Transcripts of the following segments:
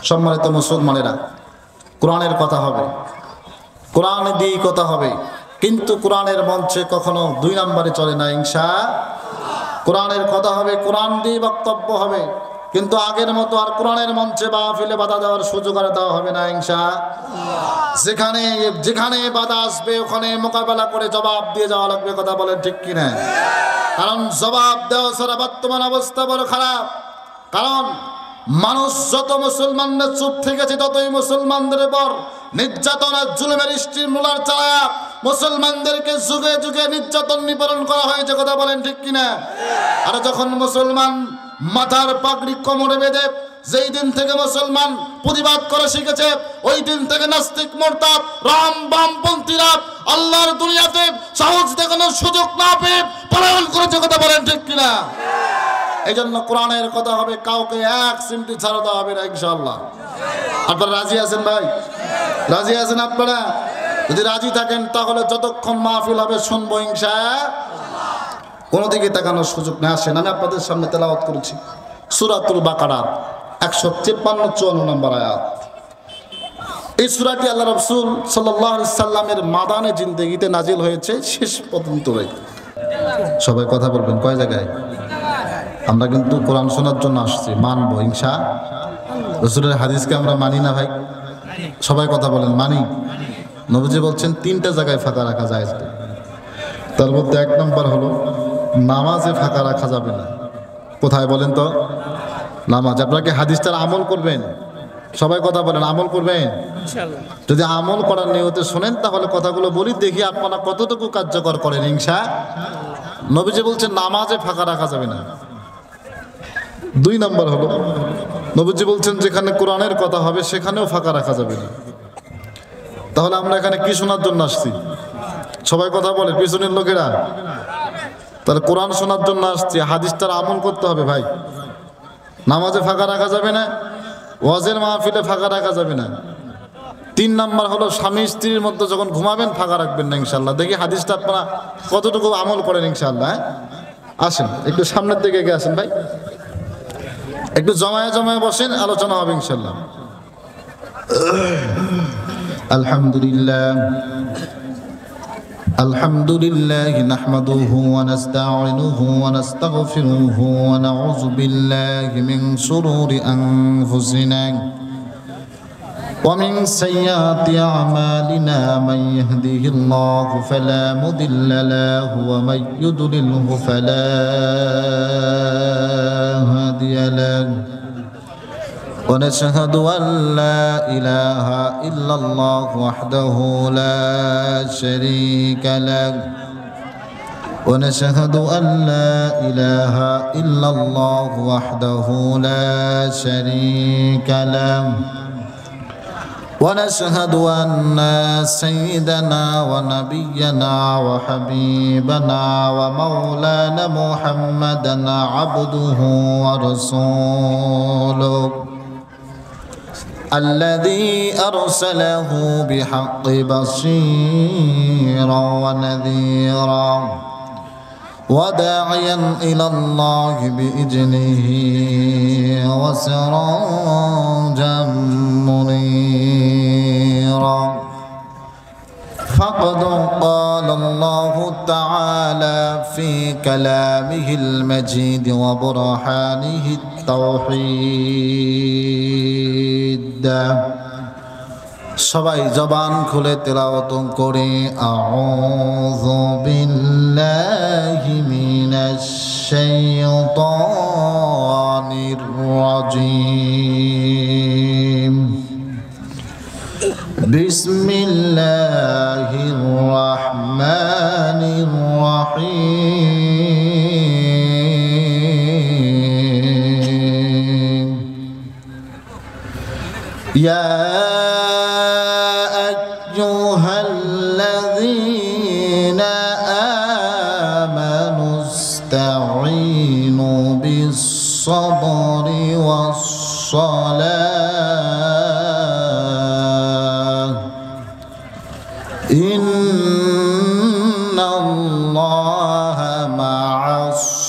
সম্মানিত মুসলমানেরা, কোরআনের কথা হবে, কোরআন দিয়ে কথা হবে, কিন্তু কোরআনের মঞ্চে কখনো দুই নম্বরে চলে না ইনশাআল্লাহ। কোরআনের কথা হবে, কোরআন দিয়ে বক্তব্য হবে, কিন্তু আগের মতো আর কোরআনের মঞ্চে মাহফিলে বাধা দেওয়ার সুযোগ আর দেওয়া হবে না ইনশাআল্লাহ। যেখানে যেখানে বাধা আসবে ওখানে মোকাবেলা করে জবাব দিয়ে যাওয়া লাগবে, কথা বলেন ঠিক কিনা? কারণ জবাব দেওয়া ছাড়া বর্তমান অবস্থা বড় খারাপ। কারণ মানুষ যত মুসলমানদের চুপ থেকেছে ততই মুসলমানদের উপর নির্যাতন আর জুলুমের স্টিমুলার চালায়া মুসলমানদেরকে যুগে যুগে নির্যাতন নিপীড়ন করা হয়েছে, কথা বলেন ঠিক কিনা? আর যখন মুসলমান মাথার পাগড়ি কোমরে বেঁধে যেই দিন থেকে মুসলমান প্রতিবাদ করা শিখেছে, ওই দিন থেকে নাস্তিক মুরতাদ রাম বামপন্থীরা আল্লাহর দুনিয়াতে সাহস দেখানোর সুযোগ না পেয়ে পলায়ন করেছে, কথা বলেন ঠিক কিনা? এই জন্য কোরআনের কথা হবে, কাউকে এক সিমটি ছাড়া দেওয়া হবে না ইনশাআল্লাহ। আপনারা রাজি আছেন ভাই? রাজি আছেন আপনারা? যদি রাজি থাকেন তাহলে যতক্ষণ মাহফিল হবে শুনবো ইনশাআল্লাহ, কোনো দিকে তাকানোর সুযোগ না। আসেন আমি আপনাদের সামনে তেলাওয়াত করেছি সূরাতুল বাকারার 153-54 নম্বর আয়াত। এই সূরাটি আল্লাহ রাসূল সাল্লাল্লাহু আলাইহি সাল্লামের মাদানে জিন্দেগিতে নাজিল হয়েছে শেষ পর্যন্ত। সবাই কথা বলবেন কয় জায়গায়? আমরা কিন্তু কোরআন শোনার জন্য আসছি, মানবো ইনশাআল্লাহ। রাসূলের হাদিসকে আমরা মানি না ভাই? সবাই কথা বলেন মানি। নবীজি বলছেন 3টা জায়গায় ফাঁকা রাখা যায়, তার মধ্যে 1 নম্বর হলো নামাজে ফাঁকা রাখা যাবে না। কোথায় বলেন তো? নামাজ। আপনাকে হাদিসটার আমল করবেন, সবাই কথা বলেন আমল করবেন ইনশাআল্লাহ। যদি আমল করার নিয়তে শোনেন তাহলে কথাগুলো বলি, দেখি আপনারা কতটুকু কার্যকর করেন ইনশাআল্লাহ। নবীজি বলছেন নামাজে ফাঁকা রাখা যাবে না। 2 নম্বর হলো নবীজি বলছেন যেখানে কোরআনের কথা হবে সেখানেও ফাঁকা রাখা যাবে না। তাহলে আমরা এখানে কি শোনার জন্য আসছি? সবাই কথা বলে পিছনের লোকেরা। তাহলে কোরআন শোনার জন্য আসছি, হাদিসটার আমল করতে হবে ভাই। নামাজে ফাঁকা রাখা যাবে না, ওয়াজের মাহফিলে ফাঁকা রাখা যাবে না। 3 নম্বর হলো স্বামী স্ত্রীর মধ্যে যখন ঘুমাবেন ফাঁকা রাখবেন না ইনশাআল্লাহ। দেখি হাদিসটা আপনারা কতটুকু আমল করেন ইনশাআল্লাহ। আসেন একটু সামনের দিকে এগিয়ে আসেন ভাই, একটু জমায়ে জমায়ে বসেন, আলোচনা হবে ইনশাআল্লাহ। আলহামদুলিল্লাহ আলহামদুলিল্লাহ নাহমাদুহু ওয়া নাস্তাঈনুহু ওয়া নাস্তাগফিরুহু ওয়া নাউযু বিল্লাহি মিন শুরুরি আনফুসিনা ওয়া মিন সাইয়্যাতি আমালিনা মান ইয়াহদিহিল্লাহু ফালা মুদিল্লা লাহু ওয়া মান ইউদ্লিলহু ফালা হাদিয়া লাহু ونشهد أن لا إله إلا الله وحده لا شريك له ونشهد أن لا إله إلا الله وحده لا شريك له ونشهد أن سيدنا ونبينا وحبيبنا ومولانا محمدا عبده ورسوله الذي أرسله بحق بشيرا ونذيرا وداعيا إلى الله بإذنه وسراجا منيرا فقد قال الله تعالى في كلامه المجيد وبرهانه التوحيد সবাই জবান খুলে তেলাওয়াত করে আউযু বিল্লাহি মিনাশ শাইতানির রাজীম বিসমিল্লাহির রহমানির রহিম ইয়া আইয়ুহাল্লাযীনা আমানু ইসতাঈনু বিস-সাবরি ওয়াস-সালাহ ইন্নাল্লাহা মা'আস-সাবিরিন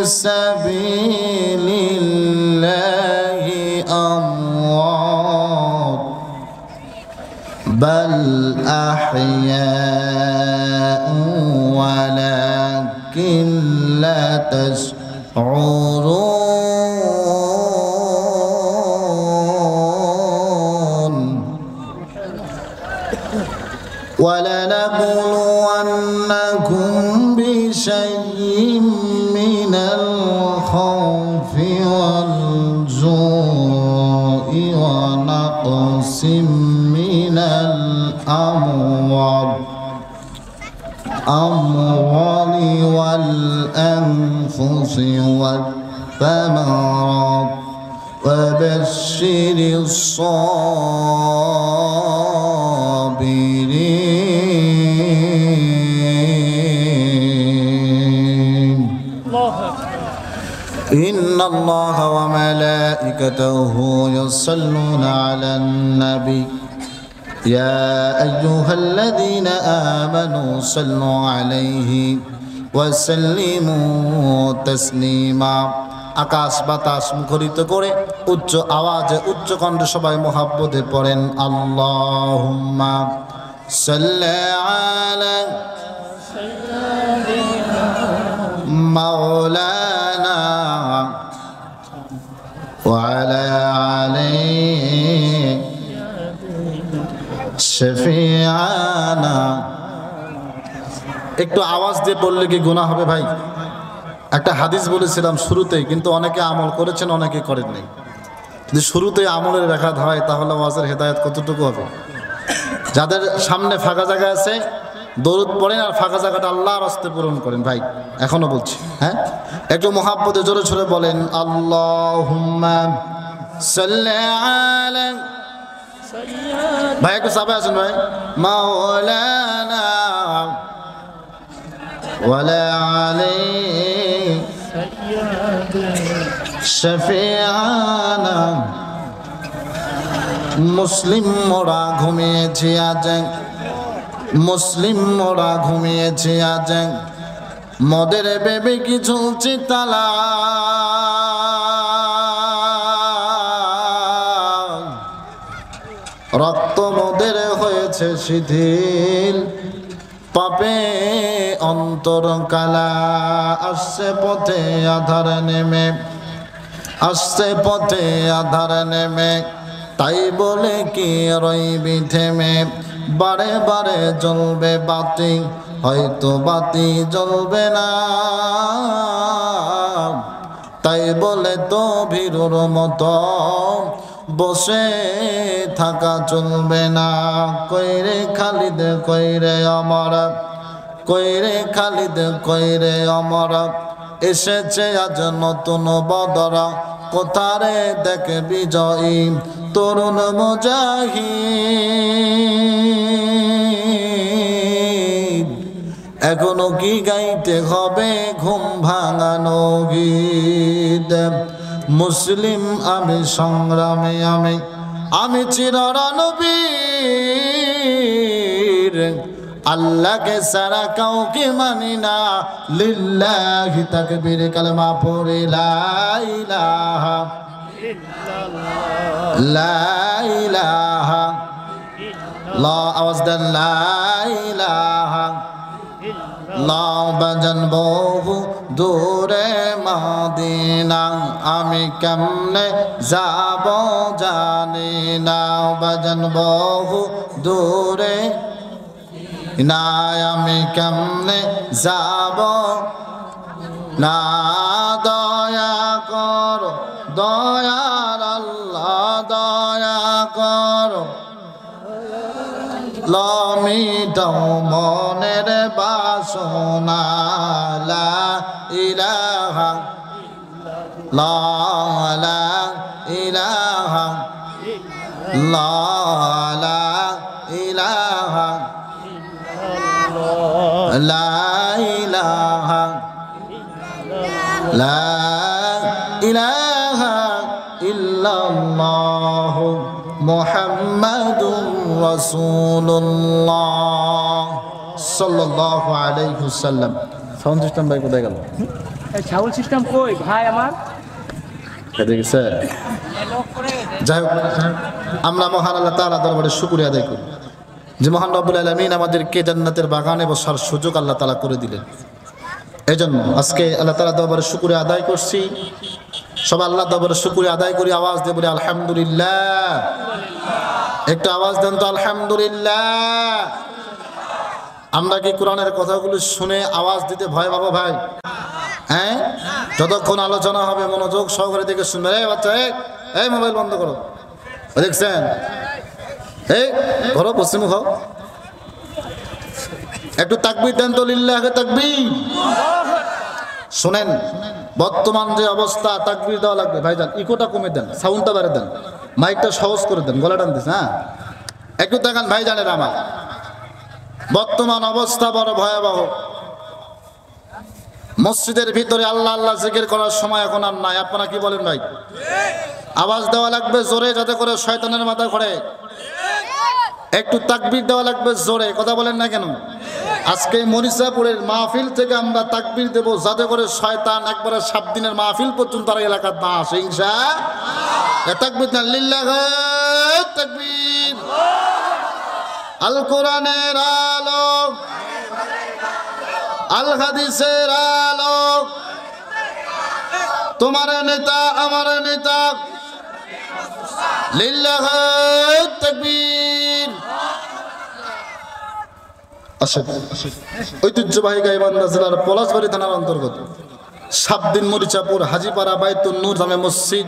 سبيل الله أموات بل أحياء ولكن لا تشعرون ولنبلونكم بشيء من الخوف والجوع ونقص من الأموال والأنفس والثمرات وبشر الصابرين إن الله وملائكته يصلون على النبي يا أيها الذين آمنوا صلوا عليه وسلموا تسليما আকাশ বাতাস মুখরিত করে উচ্চ আওয়াজে উচ্চ কণ্ঠে সবাই মোহাব্বতে পড়েন আল্লাহুম্মা সাল্লি আলা মাওলানা ওয়া আলা আলিহি শফিআনা। একটু আওয়াজ দিয়ে বললে কি গুনাহ হবে ভাই? একটা হাদিস বলেছিলাম শুরুতেই, কিন্তু অনেকে আমল করেছেন অনেকে করেন নাই। যদি শুরুতেই আমলের ব্যাঘাত হয় তাহলে ওয়াজের হেদায়েত কতটুকু হবে? যাদের সামনে ফাঁকা জায়গা আছে দরুদ পড়েন আর ফাঁকা জায়গাটা আল্লাহর রাস্তে পূরণ করেন ভাই। এখনো বলছি, হ্যাঁ, একটু মোহাব্বতে জোরে সোরে বলেন আল্লাহুম্মা সাল্লি আলা ভাই, একটু চাপে আছেন ভাই। মাওলানা ওয়ালা আলাইহি শফিআনা। মুসলিম মোরা ঘুমিয়েছি আজ, মুসলিম মোরা ঘুমিয়েছি আজ, মদের বেবে কি ঝুলছে তালা, রক্ত মোদের হয়েছে শিথিল, পাপে অন্তর কালা। আসছে পথে আধার নেমে, আসছে পথে আধার নেমে, তাই বলে কি রইবি থেমে, বারে বারে জ্বলবে বাতি, হয়তো বাতি জ্বলবে না, তাই বলে তো ভীরুর মতো বসে থাকা চলবে না। কইরে খালিদ কইরে অমর, কইরে খালিদ কইরে অমর, এসেছে আজ নতুন বদর, কোথারে দেখে বিজয়ী তরুণ মুজাহিদ। এখনো কি গাইতে হবে ঘুম ভাঙানো গীত, মুসলিম আমি সংগ্রামে আমি, আমি চিররণবীর, আল্লাহকে সারা কাউকে মানি না, লিল্লাহি তাকবীর, কালেমা পড়ে লা ইলাহা ইল্লাল্লাহ, লা ইলাহা লা, আওয়াজ দেন লা ইলাহা লা। বাজান বহু দূরে মদিনা, আমি কেমনে যাব জানি না, বাজান বহু দূরে না, আমি কেমনে যাব না। দয়া করো দয়ার আল্লাহ, দয়া করো, লমিটাও মনের বাসনা, লা ইলাহা লা ইলাহা লা ইলাহা লা ইলাহা লা ইলাহা ইল্লাল্লাহ মুহাম্মাদুর রাসূলুল্লাহ সাল্লাল্লাহু আলাইহি ওয়াসাল্লাম। সাউন্ড সিস্টেম ভাই কোথায় গেল? সাউন্ড সিস্টেম কই ভাই আমার? দেখেছে? যাই হোক, আমরা মহান আল্লাহ তাআলা দরবারে শুকরিয়া আদায় করি যে মহান রব্বুল আলামিন আমাদেরকে জান্নাতের বাগানে বসার সুযোগ আল্লাহ তাআলা করে দিলেন। এজন্য আজকে আল্লাহ তাআলা দরবারে শুকরিয়া আদায় করছি। সব আল্লাহ দরবারে শুকরিয়া আদায় করি, আওয়াজ দিয়ে বলি আলহামদুলিল্লাহ। একটা আওয়াজ দেন তো আলহামদুলিল্লাহ। আমরা কি কোরআনের কথাগুলো শুনে আওয়াজ দিতে ভয় পাবো ভাই? হ্যাঁ, যতক্ষণ আলোচনা হবে মনোযোগ সহকারে দেখে শুনবে। এই বাচ্চা, এই মোবাইল বন্ধ করো, দেখছেন? এই ঘরো পশ্চিম খাও, একটু তাকবীর দেন তো, লিল্লাহি তাকবীর। শোনেন, বর্তমান যে অবস্থা, তাকবীর দেওয়া লাগবে ভাইজান। ইকোটা কমে দেন, সাউন্ডটা বাড়ে দেন, মাইকটা সহজ করে দেন, গলা টানতেছে। হ্যাঁ, একটু দেখান ভাইজানের আমার। বর্তমান অবস্থা বড় ভয়াবহ। মসজিদের ভিতরে আল্লাহ আল্লাহ জিকির করার সময় এখন আর নাই। আপনারা কি বলেন ভাই? আওয়াজ দেওয়া লাগবে জোরে, যাতে করে শয়তানের মাথা ঘোরে। একটু তাকবীর দেওয়া লাগবে জোরে, কথা বলেন না কেন? আজকে মরিচাপুরের মাহফিল থেকে আমরা তাকবীর দেব, যাতে করে শয়তান একবারে 7 দিনের মাহফিল পর্যন্ত তার এলাকার না আসে। ইনশাআল্লাহ। তাকবীর দেন, লিল্লাহি তাকবীর। আল কোরআনের আলো, আল হাদিসের আলো, তোমার নেতা আমার নেতা, লিল্লাহি তাকবীর। ঐতিহ্যবাহী গাইবান্ধা জেলার পলাশবাড়ি থানার অন্তর্গত 7 দিন মরিচাপুর হাজীপাড়া বাইতুন নূর জামে মসজিদ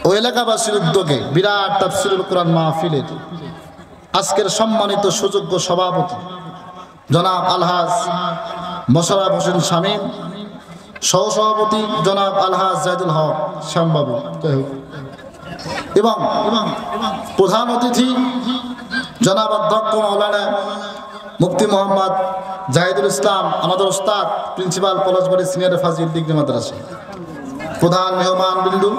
ও এলাকাবাসীর উদ্যোগে বিরাট তাফসীরুল কোরআন মাহফিলের আজকের সম্মানিত সুযোগ্য সভাপতি জনাব আলহাজ মোশাররফ হোসেন শামীম, সহসভাপতি জনাব আলহাজ জাহিদুল হক শ্যামবাবু, এবং প্রধান অতিথি জনাব অধ্যক্ষ মাওলানা মুফতি মোহাম্মদ জাহিদুল ইসলাম, আমাদের ওস্তাদ প্রিন্সিপাল পলাশবাড়ি সিনিয়র ফাজিল ডিগ্রি মাদ্রাসা, প্রধান মেহমান বিন্দু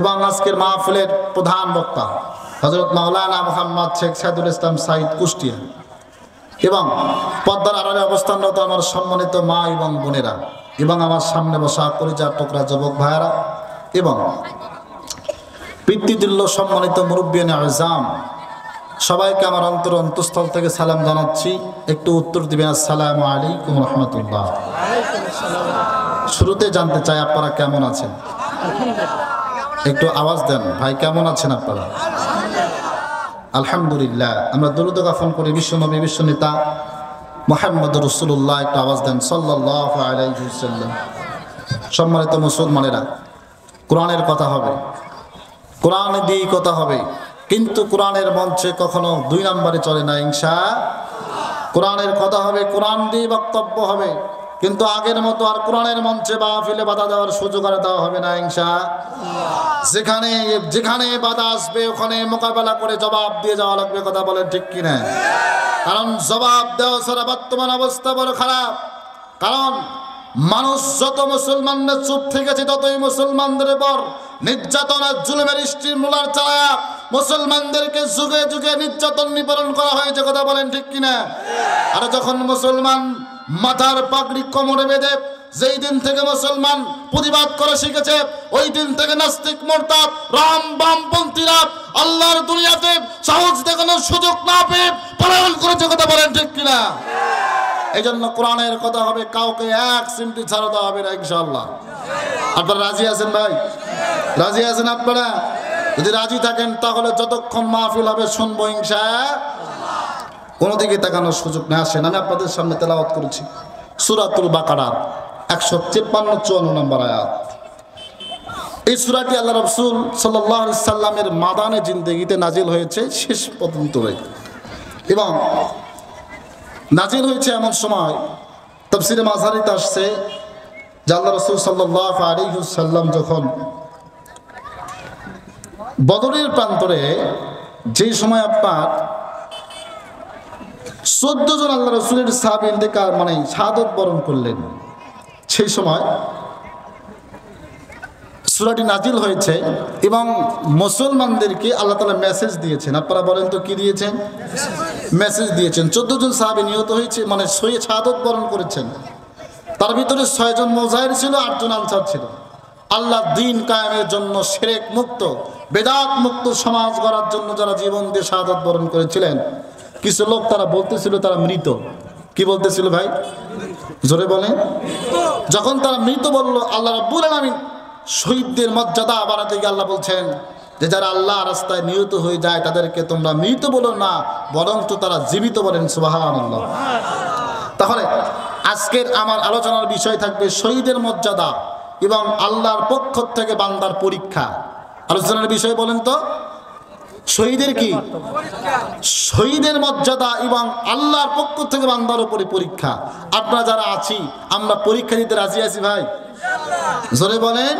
এবং আজকের মাহফিলের প্রধান বক্তা হযরত মাওলানা মুহাম্মদ শেখ সাইদুল ইসলাম সাইদ কুষ্টিয়া, এবং পদ্মার আড়ালে অবস্থানরত আমার সম্মানিত মা এবং বোনেরা, এবং আমার সামনে বসা কলিজার টুকরা যুবক ভাইয়েরা, এবং পিতৃতুল্য সম্মানিত মুরব্বিয়ানে আযম, সবাইকে আমার অন্তঃস্থল থেকে সালাম জানাচ্ছি। একটু উত্তর দিবেন, আসসালামু আলাইকুম ওয়া রাহমাতুল্লাহ। শুরুতে জানতে চাই আপনারা কেমন আছেন? একটু আওয়াজ দেন ভাই, কেমন আছেন আপনারা? আলহামদুলিল্লাহ। আমরা দরুদ গাফন করি বিশ্বনবী বিশ্বনেতা মুহাম্মদুর রাসূলুল্লাহ, একটু আওয়াজ দেন সাল্লাল্লাহু আলাইহি ওয়াসাল্লাম। সম্মানিত মুসলমানেরা, কোরআনের কথা হবে, কোরআন দিয়ে কথা হবে, কিন্তু কোরআনের মঞ্চে কখনো 2 নম্বরে চলে না। ইনশাআল্লাহ। কোরআনের কথা হবে, কোরআন দিয়ে বক্তব্য হবে, কিন্তু আগের মতো আর কোরআনের মঞ্চে মাহফিলে বাধা দেওয়ার সুযোগ আর দেওয়া হবে না। ইনশাআল্লাহ। যেখানে বাধা আসবে ওখানে মোকাবেলা করে জবাব দিয়ে যাওয়া লাগবে, কথা বলেন ঠিক কিনা? কারণ জবাব দেওয়া ছাড়া বর্তমান অবস্থা বড় খারাপ। কারণ মানুষ যত মুসলমানরা চুপ থেকেছে, ততই মুসলমানদের উপর নির্যাতন আর জুলুমের স্টিমুলার চালায়া মুসলমানদেরকে যুগে যুগে নির্যাতন নিপীড়ন করা হয়েছে, কথা বলেন ঠিক কিনা? আর যখন মুসলমান মাথার পাগড়ি কোমরে বেঁধে যেই দিন থেকে মুসলমান প্রতিবাদ করা শিখেছে, ওই দিন থেকে নাস্তিক মুরতাদ রাম বামপন্থীরা আল্লাহর দুনিয়াতে সাহস দেখানোর সুযোগ না পেয়ে পলায়ন করেছে, কথা বলেন ঠিক কিনা? এই জন্য কোরআনের কথা হবে, কাউকে এক সিমটি ছাড়া দেওয়া হবে না। ইনশাআল্লাহ। আপনারা রাজি আছেন ভাই? রাজি আছেন আপনারা? যদি রাজি থাকেন তাহলে যতক্ষণ মাহফিল হবে শুনবো ইনশাআল্লাহ। কোনো দিকে তাকানোর সুযোগ না। আসেন, আমি আপনাদের সামনে তেলাওয়াত করেছি সূরাতুল বাকারার 153-54 নম্বর আয়াত। এই সূরাটি আল্লাহ রাসূল সাল্লাল্লাহু আলাইহি সাল্লামের মাদানে জিন্দেগিতে নাজিল হয়েছে শেষ পর্যন্ত, এবং নাজিল হয়েছে এমন সময় তাফসীরে মাযহারিতে আসছে যে আল্লাহ রাসূল সাল্লাল্লাহু আলাইহি ওয়াসাল্লাম যখন বদরের প্রান্তরে, যেই সময় আপনার 14 জন আল্লাহ রাসূলের সাহাবী ইন্তেকাল মানে শাহাদাত বরণ করলেন, সেই সময় সূরাটি নাজিল হয়েছে এবং মুসলমানদেরকে আল্লাহ তাআলা মেসেজ দিয়েছেন। আপনারা বলেন তো কি দিয়েছেন? মেসেজ দিয়েছেন। 14 জন সাহাবী নিহত হয়েছে, মানে শাহাদাত বরণ করেছেন। তার ভিতরে 6 জন মুজাহির ছিল, 8 জন আনসার ছিল। আল্লাহ দ্বীন কায়েমের জন্য, শিরক মুক্ত বেদাত মুক্ত সমাজ গড়ার জন্য যারা জীবন দিয়ে শাহাদাত বরণ করেছিলেন। কিছু লোক তারা বলতেছিল তারা মৃত। কি বলতেছিল ভাই? জোরে বলেন। যখন তারা মৃত বলল, আল্লাহ রাব্বুল আলামিন শহীদদের মর্যাদা বাড়াতে গিয়ে আল্লাহ বলছেন যে যারা আল্লাহ রাস্তায় নিহত হয়ে যায় তাদেরকে তোমরা মৃত বলো না, বরং তো তারা জীবিত বলেন। সুবহানাল্লাহ। তাহলে আজকের আমার আলোচনার বিষয় থাকবে শহীদের মর্যাদা এবং আল্লাহর পক্ষ থেকে বান্দার পরীক্ষা। আলোচনার বিষয় বলেন তো, শহীদের কি? শহীদের মর্যাদা এবং আল্লাহর পক্ষ থেকে বান্দার উপরে পরীক্ষা। আপনারা যারা আছি আমরা পরীক্ষা দিতে রাজি আছি ভাই? জোরে বলেন।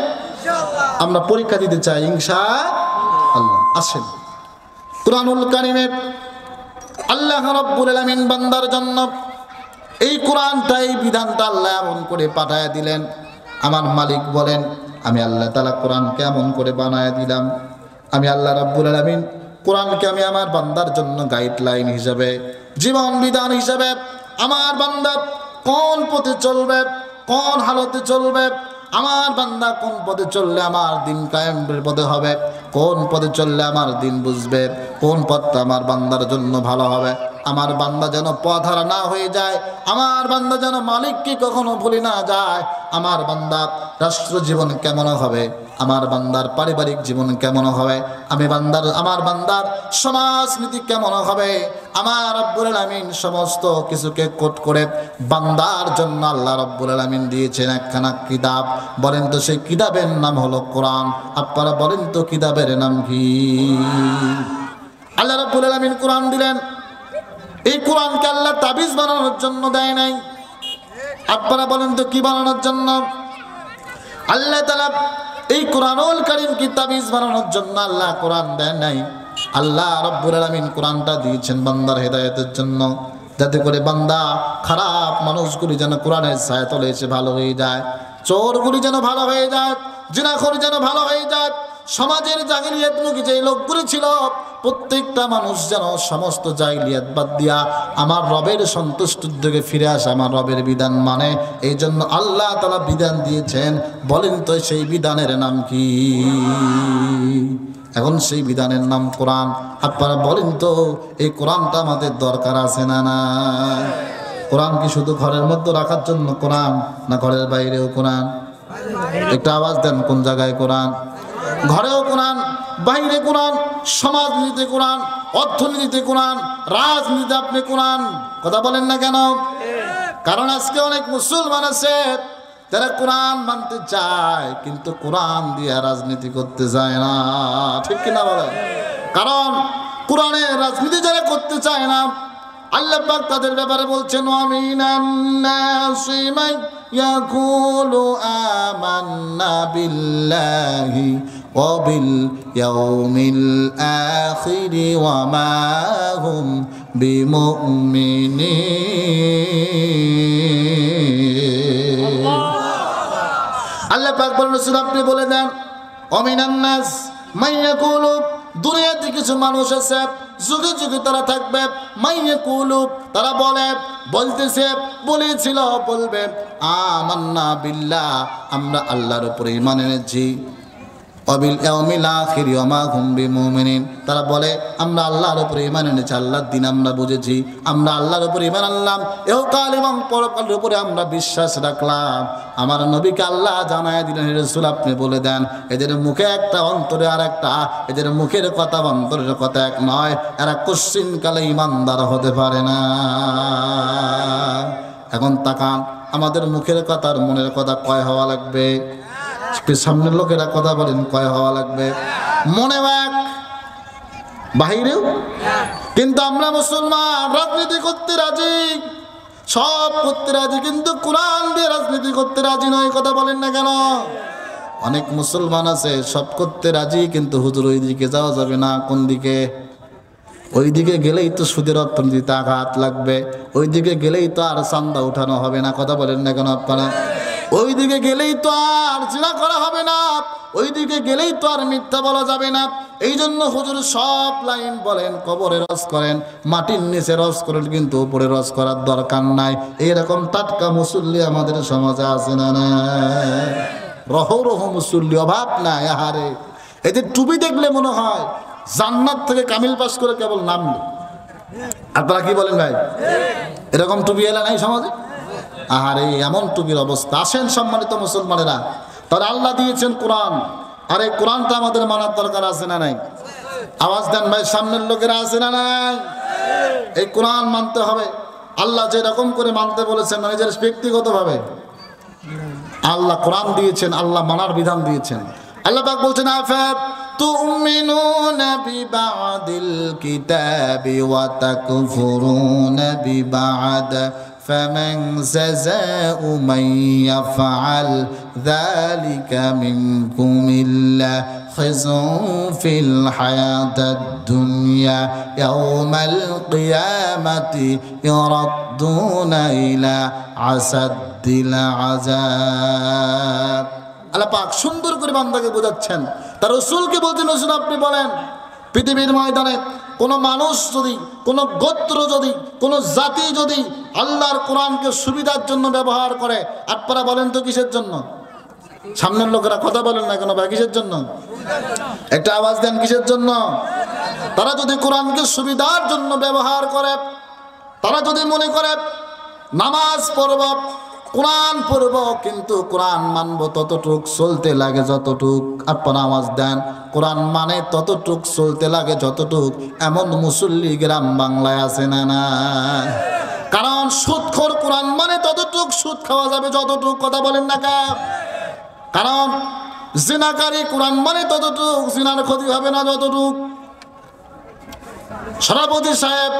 আমরা পরীক্ষা দিতে চাই ইনশাআল্লাহ। আসেন, কুরআনুল কারীমে আল্লাহ রাব্বুল আলামিন বান্দার জন্য এই কোরআনটা, এই বিধানটা আল্লাহ এমন করে পাঠায় দিলেন। আমার মালিক বলেন, আমি আল্লাহ তাআলা কোরআনকে এমন করে বানায় দিলাম, আমি আল্লাহ রাব্বুল আলামিন কোরআনকে আমি আমার বান্দার জন্য গাইডলাইন হিসাবে, জীবন বিধান হিসাবে, আমার বান্দা কোন পথে চলবে, কোন হালতে চলবে, আমার বান্দা কোন পথে চললে আমার দিন কায়েমের পথে হবে, কোন পথে চললে আমার দিন বুঝবে, কোন পথটা আমার বান্দার জন্য ভালো হবে, আমার বান্দা যেন পথহারা না হয়ে যায়, আমার বান্দা যেন মালিককে কখনো ভুলে না যায়, আমার বান্দা রাষ্ট্র জীবন কেমন হবে, আমার বান্দার পারিবারিক জীবন কেমন হবে, আমার বান্দার সমাজনীতি কেমন হবে, আমার রব্বুল আলামিন সমস্ত কিছুকে কোট করে বান্দার জন্য আল্লাহ রব্বুল আলামিন দিয়েছেন একখানা কিতাব। বলেন তো সেই কিতাবের নাম হলো কোরআন। আপনারা বলেন তো কিতাবের নাম কি? আল্লাহ রব্বুল আলামিন কোরআন দিলেন। এই কোরআনকে আল্লাহ তাবিজ বানানোর জন্য দেয় নাই। আপনারা বলেন তো কি বানানোর জন্য? আল্লাহ তাআলা এই কোরআনুল কারীম কি তাবিজ বানানোর জন্য আল্লাহ কোরআন দেন নাই। আল্লাহ রাব্বুল আলামিন কোরআনটা দিয়েছেন বান্দার হেদায়েতের জন্য, যাতে করে বান্দা খারাপ মানুষগুলি যেন কোরআনের ছায়াতলে এসে ভালো হয়ে যায়, চোরগুলি যেন ভালো হয়ে যায়, জিনাখোর যেন ভালো হয়ে যায়, সমাজের জাহিলিয়াতমুখী যে লোকগুলি ছিল প্রত্যেকটা মানুষ যেন সমস্ত জাহিলিয়াত বাদ দিয়া আমার রবের সন্তুষ্টির দিকে ফিরে আসে, আমার রবের বিধান মানে। এই জন্য আল্লাহ তাআলা বিধান দিয়েছেন। বলেন তো সেই বিধানের নাম কি? এখন সেই বিধানের নাম কোরআন। আপনারা বলেন তো এই কোরআনটা আমাদের দরকার আছে না না? কোরআন কি শুধু ঘরের মধ্যে রাখার জন্য কোরআন, না ঘরের বাইরেও কোরআন? একটা আওয়াজ দেন, কোন জায়গায় কোরআন? ঘরেও কোরআন, বাইরে কোরআন, সমাজনীতিতে কোরআন, অর্থনীতিতে কোরআন, রাজনীতিতে আপনি কোরআন। কথা বলেন না কেন? কারণ আজকে অনেক মুসলমান আছে তারা কোরআন মানতে চায় কিন্তু কোরআন দিয়ে রাজনীতি করতে চায় না। ঠিক কিনা বলেন? কারণ কোরআনের রাজনীতি যারা করতে চায় না আল্লাহ পাক তাদের ব্যাপারে বলছেন, ওয়ামিনান নাসি মান ইয়াকুলু আমান্না বিল্লাহি ওয়া বিল ইয়াউমিল আখির ওয়া মা হুম বিমুমিনিন। আল্লাহ পাক বলেন, রাসূল আপনি বলে দেন, ওয়ামিনান নাস মান ইয়াকুলু, দুনিয়াতে কিছু মানুষ আছে যুগে যুগে তারা থাকবে, মাইয়া কুলুব, তারা বলতেছে, বলেছিল, বলবে, আমান্না বিল্লাহ, আমরা আল্লাহর উপরে ঈমান এনেছি, ওয়াবিল ইয়াউমিল আখির ওয়া মা হুম বিমুমিনিন, তারা বলে আমরা আল্লাহর উপরে ঈমান এনেছি, আল্লাহর দিন আমরা বুঝেছি, আমরা আল্লাহর উপরে ঈমান আনলাম, ইহকাল এবং পরকালের উপরে আমরা বিশ্বাস রাখলাম। আমার নবীকে আল্লাহ জানায় দিলেন, রাসূল আপনি বলে দেন, এদের মুখে একটা অন্তরে আর একটা, এদের মুখের কথা অন্তরের কথা এক নয়, এরা কোশ্চিন কালে ঈমানদার হতে পারে না। এখন তাকান, আমাদের মুখের কথা আর মনের কথা কয় হওয়া লাগবে? সামনের লোকেরা কথা বলেন, কয় হওয়া লাগবে? মনে এক, বাহিরেও। কিন্তু আমরা মুসলমান রাজনীতি করতে রাজি, সব করতে রাজি, কিন্তু কোরআন দিয়ে রাজনীতি করতে রাজি নয়। কথা বলেন না কেন? অনেক মুসলমান আছে সব করতে রাজি, কিন্তু হুজুর ওই দিকে যাওয়া যাবে না। কোন দিকে? ওই দিকে গেলেই তো সুদের অর্থনীতিতে আঘাত লাগবে, ওই দিকে গেলেই তো আর চান্দা উঠানো হবে না। কথা বলেন না কেন আপনারা? ওই দিকে গেলেই তো আর জিনা করা হবে না, ওই দিকে গেলেই তো আর মিথ্যা বলা যাবে না। এই জন্য হুজুর সব লাইন বলেন কবরে রস করেন, মাটির নিচে রস করেন, কিন্তু উপরে রস করার দরকার নাই। এরকম টাটকা মুসল্লি আমাদের সমাজে আছে না? না, রহ রহ মুসল্লি, অভাব নাই। আহারে, এদের টুপি দেখলে মনে হয় জান্নাত থেকে কামিল পাস করে কেবল নামলো। আপনারা কি বলেন ভাই? এরকম টুপি এলা নাই সমাজে? আহারে, এমন টুপির অবস্থা। আসেন সম্মানিত মুসলমানেরা, তাহলে আল্লাহ দিয়েছেন কোরআন, আর এই কোরআনটা আমাদের মানার দরকার আছে না নাই? আওয়াজ দেন ভাই, সামনের লোকেরা আছে না নাই? এই কোরআন মানতে হবে। আল্লাহ যেরকম করে মানতে বলেছেন, নিজের ব্যক্তিগতভাবে আল্লাহ কোরআন দিয়েছেন, আল্লাহ মানার বিধান দিয়েছেন। আল্লাহ পাক বলছেন, তুমিনুনা বিবাদিল কিতাবি ওয়া তাকফুরুনা বিবাদ فمن جزاء من يفعل ذلك منكم إلا خزي في الحياة الدنيا يوم القيامة يردون إلى أشد العذاب। আল্লাহ পাক সুন্দর করে বান্দাকে বোঝাচ্ছেন, তার রাসূলকে বলছেন, রাসূল আপনি বলেন, পৃথিবীর ময়দানে কোনো মানুষ যদি, কোনো গোত্র যদি, কোনো জাতি যদি আল্লাহর কোরআনকে সুবিধার জন্য ব্যবহার করে, আপনারা বলেন তো কিসের জন্য? সামনের লোকেরা কথা বলেন না কেন ভাই? কিসের জন্য? একটা আওয়াজ দেন, কিসের জন্য? তারা যদি কোরআনকে সুবিধার জন্য ব্যবহার করে, তারা যদি মনে করে নামাজ পড়ব, কোরআন পড়ব, কিন্তু কোরআন মানবো ততটুক চলতে লাগে যতটুক, আপনারা আওয়াজ দেন, কোরআন মানে ততটুক চলতে লাগে যতটুক, এমন মুসল্লি গ্রাম বাংলায় আছে না? না, কারণ সুদখোর কোরআন মানে ততটুক সুদ খাওয়া যাবে যতটুক, কথা বলেন না কা? কারণ জিনাকারী কোরআন মানে ততটুক, জিনার ক্ষতি হবে না যতটুক। সভাপতি সাহেব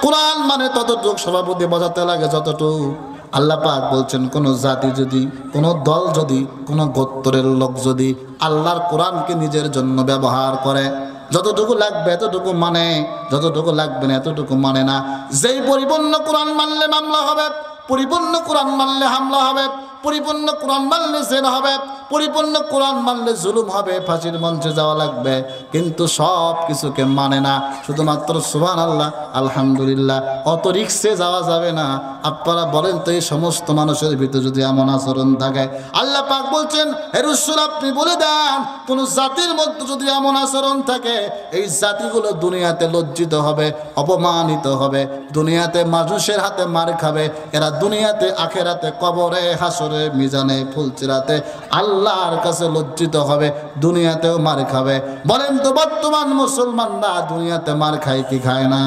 কোরআন মানে ততটুক, সভাপতি বাজাতে লাগে যতটুক। আল্লাহ পাক বলছেন, কোন জাতি যদি, কোন দল যদি, কোন গোত্রের লোক যদি আল্লাহর কোরআনকে নিজের জন্য ব্যবহার করে, যতটুকু লাগবে এতটুকু মানে, যতটুকু লাগবে না এতটুকু মানে না। যেই পরিপূর্ণ কোরআন মানলে মামলা হবে, পরিপূর্ণ কোরআন মানলে হামলা হবে, পরিপূর্ণ কোরআন মানলে জেল হবে, পরিপূর্ণ কোরআন মানলে জুলুম হবে, ফাঁসির মঞ্চে যাওয়া লাগবে, কিন্তু সব কিছুকে মানে না। শুধুমাত্র সুবহানাল্লাহ, আলহামদুলিল্লাহ, অত রিক্সে যাওয়া যাবে না। আপনারা বলেন তো, এই সমস্ত মানুষের ভিতরে যদি এমন আচরণ থাকে, আল্লাহ পাক বলছেন, হে রাসূল আপনি বলে দেন, কোন জাতির মধ্যে যদি এমন আচরণ থাকে, এই জাতিগুলো দুনিয়াতে লজ্জিত হবে, অপমানিত হবে, দুনিয়াতে মানুষের হাতে মার খাবে, এরা দুনিয়াতে, আখেরাতে, কবরে, হাসরে, মিজানে, ফুলচিরাতে আল্লাহর কাছে লজ্জিত হবে, দুনিয়াতেও মার খাবে। বলেন তো, বর্তমান মুসলমানরা দুনিয়াতে মার খায় কি খায় না?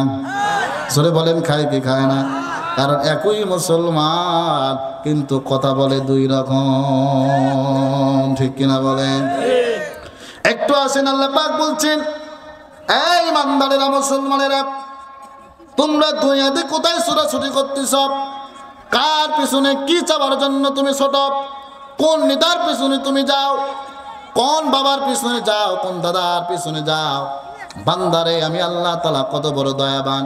জোরে বলেন, খায় কি খায় না? কারণ একই মুসলমান, কিন্তু কথা বলে দুই রকম, ঠিক কিনা বলেন? একটু আসেন, আল্লাহ পাক বলছেন, এই ইমানদারেরা, মুসলমানেরা, তোমরা দুনিয়াতে কোথায় ছোটাছুটি করতেছ? কার পিছনে কি চাওয়ার জন্য তুমি ছোট? কোন নেতার পিছনে তুমি যাও? কোন বাবার পিছনে যাও? কোন দাদার পিছনে যাও? বান্দারে, আমি আল্লাহ তাআলা কত বড় দয়াবান।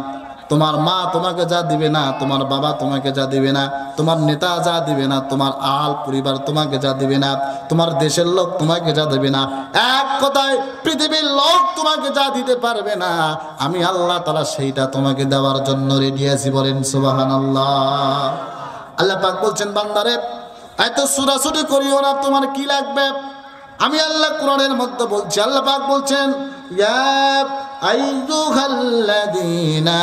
তোমার মা তোমাকে যা দিবে না, তোমার বাবা তোমাকে যা দিবে না, তোমার নেতা যা দিবে না, তোমার আল পরিবার তোমাকে যা দিবে না, তোমার দেশের লোক তোমাকে যা দেবে না, এক কথায় পৃথিবীর লোক তোমাকে যা দিতে পারবে না, আমি আল্লাহ তাআলা সেইটা তোমাকে দেওয়ার জন্য রেডি আছি। বলেন সুবহানাল্লাহ। আল্লাহ পাক বলছেন, বান্দারে এত ছুটাছুটি করিও না, তোমার কি লাগবে? আমি আল্লাহ কোরআনের মধ্যে বলছি, আল্লাহ পাক বলছেন, ইয়া আইয়ুহাল্লাযীনা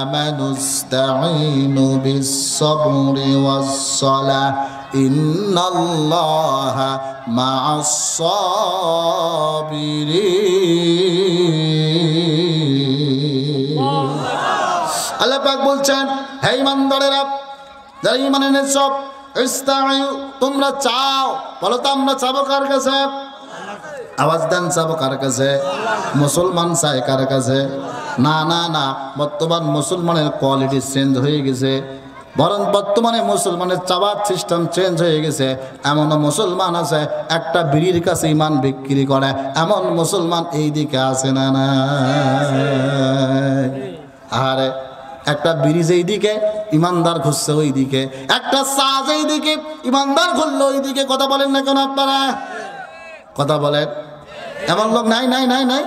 আমানুস্তাঈনু বিস-সাবরি ওয়াস-সালাহ ইন্নাল্লাহা মা'আস-সাবিরিন। আল্লাহ পাক বলছেন, হে ঈমানদারেরা, যারা ঈমান এনেছো, ইস্তাঈনু, তোমরা চাও। বলো তো, আমরা চাবো কার কাছে? আওয়াজ দেন, চাবো কার কাছে? মুসলমান চায় কার কাছে? না না না, বর্তমান মুসলমানের কোয়ালিটি চেঞ্জ হয়ে গেছে, বরং বর্তমানে মুসলমানের চাওয়ার সিস্টেম চেঞ্জ হয়ে গেছে। এমন মুসলমান আছে একটা বিড়ির কাছে ইমান বিক্রি করে, এমন মুসলমান এই দিকে আছে না? না, আরে একটা বিড়ি যেই দিকে, ইমানদার ঘুরছে ওই দিকে, একটা চা যেই দিকে, ইমানদার ঘুরলো ওই দিকে। কথা বলেন না কেন আপনারা? কথা বলেন, এমন লোক নাই? নাই নাই নাই,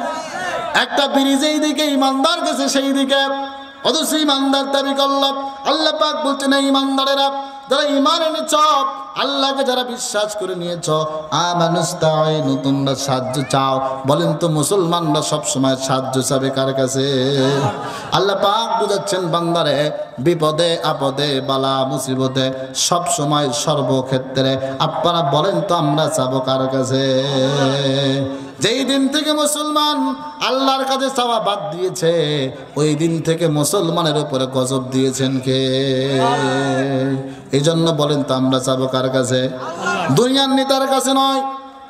একটা ব্রিজ এই দিকে ইমানদার গেছে সেই দিকে, অথচ ইমানদার দাবি করল। আল্লাহ পাক বলছেন এই ইমানদারেরা যারা ঈমান এনেছ, আল্লাহকে যারা বিশ্বাস করে নিয়েছ, আমানুস্তাঈনু, তোমরা সাহায্য চাও। বলেন তো মুসলমানরা সব সময় সাহায্য চাবে কার কাছে? আল্লাহ পাক বুঝাচ্ছেন বান্দারে বিপদে আপদে বালা মুসিবতে সব সময় সর্বক্ষেত্রে আপনারা বলেন তো আমরা চাবো কার কাছে? যেই দিন থেকে মুসলমান আল্লাহর কাছে চাওয়া বাদ দিয়েছে, ওই দিন থেকে মুসলমানের উপরে গজব দিয়েছেন কে? এই জন্য বলেন তো আমরা চাবো কার কাছে? দুনিয়ার নেতার কাছে নয়,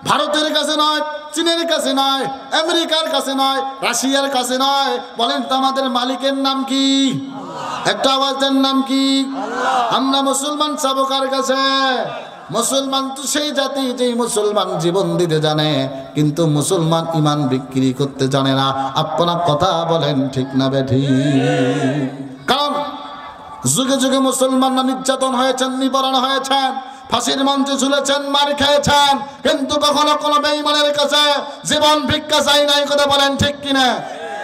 ভারতের কাছে নয়, চীনের কাছে নয়, আমেরিকার কাছে নয়, রাশিয়ার কাছে নয়। বলেন তো আমাদের মালিকের নাম কি? একটা আওয়াজের নাম কি? আমরা মুসলমান চাবো কার কাছে? মুসলমান তো সেই জাতি যেই মুসলমান জীবন দিতে জানে, কিন্তু মুসলমান ইমান বিক্রি করতে জানে না। আপনারা কথা বলেন ঠিক না বেঠিক? কারণ যুগে যুগে মুসলমানরা নির্যাতন হয়েছেন, নিপীড়ন হয়েছেন, ফাঁসির মঞ্চে ঝুলেছেন, মার খেয়েছেন, কিন্তু কখনো কোনো বেঈমানের কাছে জীবন ভিক্ষা চাই নাই। কথা বলেন ঠিক কিনা?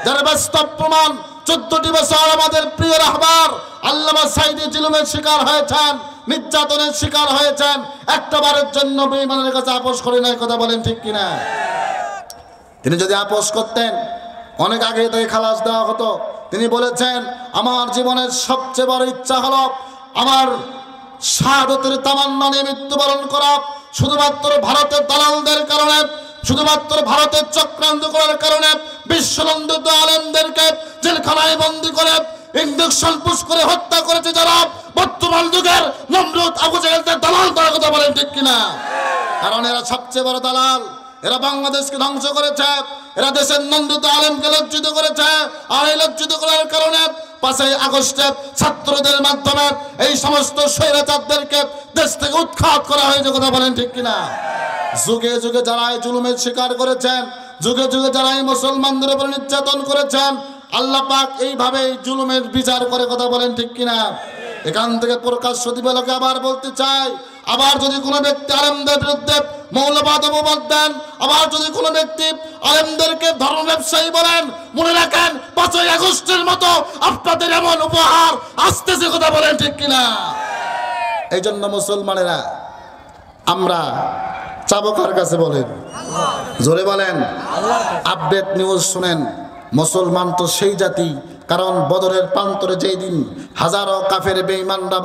যারা বাস্তব প্রমাণ। 14টি বছর আমাদের প্রিয় রাহবার আল্লামা সাঈদী জুলুমের শিকার হয়েছেন, নির্যাতনের শিকার হয়েছেন, একটা বারের জন্য বেঈমানের কাছে আপোষ করে নাই। কথা বলেন ঠিক কিনা? তিনি যদি আপোষ করতেন অনেক আগে তাকে খালাস দেওয়া হতো। তিনি বলেছেন আমার জীবনের সবচেয়ে বড় ইচ্ছা হলো আমার শাহাদাতের তামান্না নিয়ে মৃত্যুবরণ করা। শুধুমাত্র ভারতের দালালদের কারণে, শুধুমাত্র ভারতের চক্রান্ত করার কারণে বিশ্বনন্দিত আলেমদেরকে জেলখানায় বন্দী করে ইঞ্জেকশন পুশ করে হত্যা করেছে যারা, বর্তমান যুগের নমরুদ আবু জেহেলদের দালাল। তার কথা বলেন ঠিক কিনা? কারণ এরা সবচেয়ে বড় দালাল। এরা বাংলাদেশকে ধ্বংস করেছে, এরা দেশের নন্দিত আলেমকে লজ্জিত করেছে। আর এই লজ্জিত করার কারণে 5ই আগস্টে ছাত্রদের মাধ্যমে এই সমস্ত স্বৈরাচারদেরকে দেশ থেকে উৎখাত করা হয়েছে। কথা বলেন ঠিক কিনা? যুগে যুগে যারা এই জুলুমের শিকার করেছেন, যুগে যুগে যারা এই মুসলমানদের উপর নির্যাতন করেছেন, আল্লাহ পাক এইভাবে জুলুমের বিচার করে। কথা বলেন ঠিক কিনা? এখান থেকে প্রকাশ্য দিবালোকে আবার বলতে চাই, আবার যদি কোনো ব্যক্তি আলেমদের বিরুদ্ধে মৌলবাদ অপবাদ দেন, আবার যদি কোনো ব্যক্তি আলেমদেরকে ধর্ম ব্যবসায়ী বলেন, মনে রাখেন 5ই আগস্টের মতো আপনাদের এমন উপহার আসতেছে। কথা বলেন ঠিক কিনা? এই জন্য মুসলমানেরা আমরা চাবো কার কাছে? বলেন জোরে বলেন। আপডেট নিউজ শুনেন। মুসলমান তো সেই জাতি, কারণ বদরের প্রান্তরে যেই দিন হাজারো কাফের বেঈমানরা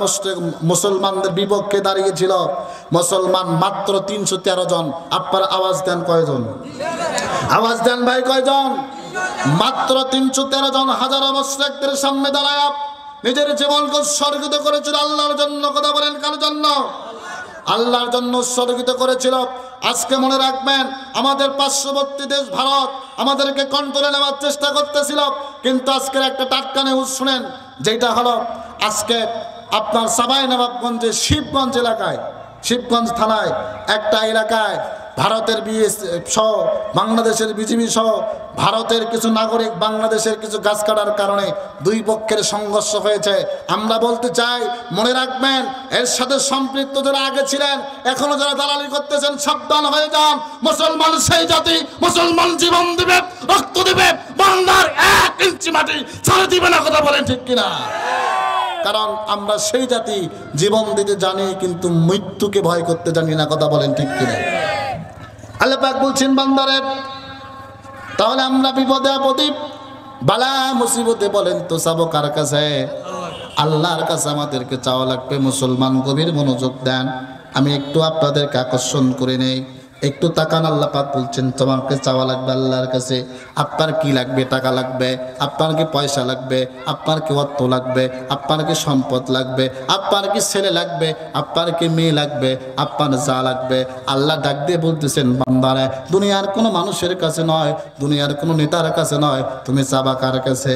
মুসলমানদের বিপক্ষে দাঁড়িয়েছিল, মুসলমান মাত্র 313 জন। আপনার আওয়াজ দেন কয়জন? আওয়াজ দেন ভাই কয়জন? মাত্র 313 জন হাজারো মুশরিকদের সামনে দাঁড়ায় নিজের জীবনকে উৎসর্গিত করেছিল আল্লাহর জন্য। কথা বলেন কার জন্য? আল্লাহর জন্য উৎসর্গিত করেছিল। আজকে মনে রাখবেন আমাদের পার্শ্ববর্তী দেশ ভারত আমাদেরকে কন্ট্রোলে নেওয়ার চেষ্টা করতেছিল, কিন্তু আজকের একটা টাটকা নিউজ শুনেন, যেটা হলো আজকে আপনার চাঁপাইনবাবগঞ্জে শিবগঞ্জ এলাকায়, শিবগঞ্জ থানায় একটা এলাকায় ভারতের বিএসএফ সহ বাংলাদেশের বিজিবি সহ ভারতের কিছু নাগরিক বাংলাদেশের কিছু গাছ কাটার কারণে দুই পক্ষের সংঘর্ষ হয়েছে। আমরা বলতে চাই মনে রাখবেন এর সাথে সম্পৃক্ত যারা আগে ছিলেন, এখনো যারা দালালি করতেছেন সাবধান হয়ে যান। মুসলমান সেই জাতি, মুসলমান জীবন দিবে, রক্ত দিবে, বাংলার 1 ইঞ্চি মাটি ছাড়ে দিবে না। কথা বলেন ঠিক কিনা? কারণ আমরা সেই জাতি জীবন দিতে জানি কিন্তু মৃত্যুকে ভয় করতে জানি না। কথা বলেন ঠিক কিনা? আল্লাহ পাক বলছেন বান্দারে, তাহলে আমরা বিপদে আপদে বালা মুসিবতে বলেন তো চাবো কার কাছে? আল্লাহর কাছে আমাদেরকে চাওয়া লাগবে। মুসলমান গভীর মনোযোগ দেন, আমি একটু আপনাদেরকে আকর্ষণ করে নেই, একটু তাকান। আল্লাহ পাক বলছেন তোমাকে চাওয়া লাগবে আল্লাহর কাছে। আপনার কি লাগবে? টাকা লাগবে, আপনার কি পয়সা লাগবে, আপনার কি অর্থ লাগবে, আপনার কি সম্পদ লাগবে, আপনার কি ছেলে লাগবে, আপনার কি মেয়ে লাগবে, আপনার যা লাগবে। আল্লাহ ডাক দিয়ে বলতেছেন বান্দারে, দুনিয়ার কোনো মানুষের কাছে নয়, দুনিয়ার কোনো নেতার কাছে নয়, তুমি চাবা কার কাছে?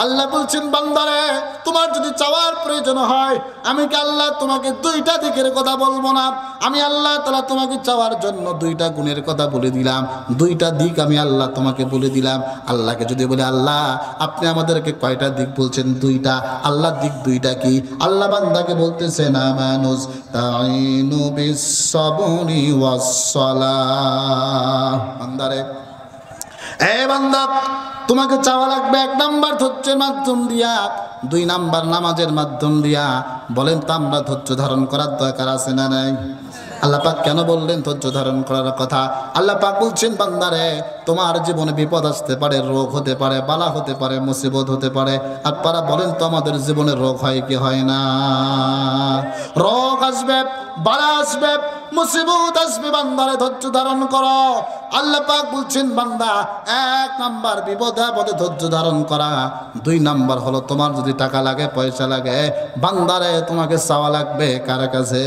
আল্লাহ বলছেন বান্দারে, তোমার যদি চাওয়ার প্রয়োজন হয়, আমি কি আল্লাহ তোমাকে 2টা দিকের কথা বলবো না? আমি আল্লাহ তাআলা তোমাকে চাওয়ার জন্য 2টা গুণের কথা বলে দিলাম, 2টা দিক আমি আল্লাহ তোমাকে বলে দিলাম। আল্লাহকে যদি বলে আল্লাহ আপনি আমাদেরকে কয়টা দিক বলছেন? 2টা। আল্লাহ দিক 2টা কি? আল্লাহ বান্দাকে বলতেছেন আমানুস তাইনু বিস-সাবরি ওয়াস-সালাহ। বান্দারে এ বান্দা, তোমাকে চাওয়া লাগবে 1 নাম্বার ধৈর্যের মাধ্যম দিয়া, 2 নাম্বার নামাজের মাধ্যম দিয়া। বলেন তো আমরা ধৈর্য ধারণ করার দরকার আছে না নাই? আল্লাহ পাক কেন বললেন ধৈর্য ধারণ করার কথা? আল্লাহ পাক বলছেন, বান্দারে তোমার জীবনে বিপদ আসতে পারে, রোগ হতে পারে, বালা হতে পারে, মুসিবত হতে পারে। আপনারা বলেন তো আমাদের জীবনে রোগ হয় কি হয় না? রোগ আসবে, বালা আসবে, মুসিবত আসবে, বান্দারে ধৈর্য ধারণ করো। আল্লাহ পাক বলছেন, বান্দা 1 নাম্বার বিপদে আপদে ধৈর্য ধারণ করা। 2 নাম্বার হলো তোমার যদি টাকা লাগে, পয়সা লাগে, বান্দারে তোমাকে চাওয়া লাগবে কার কাছে?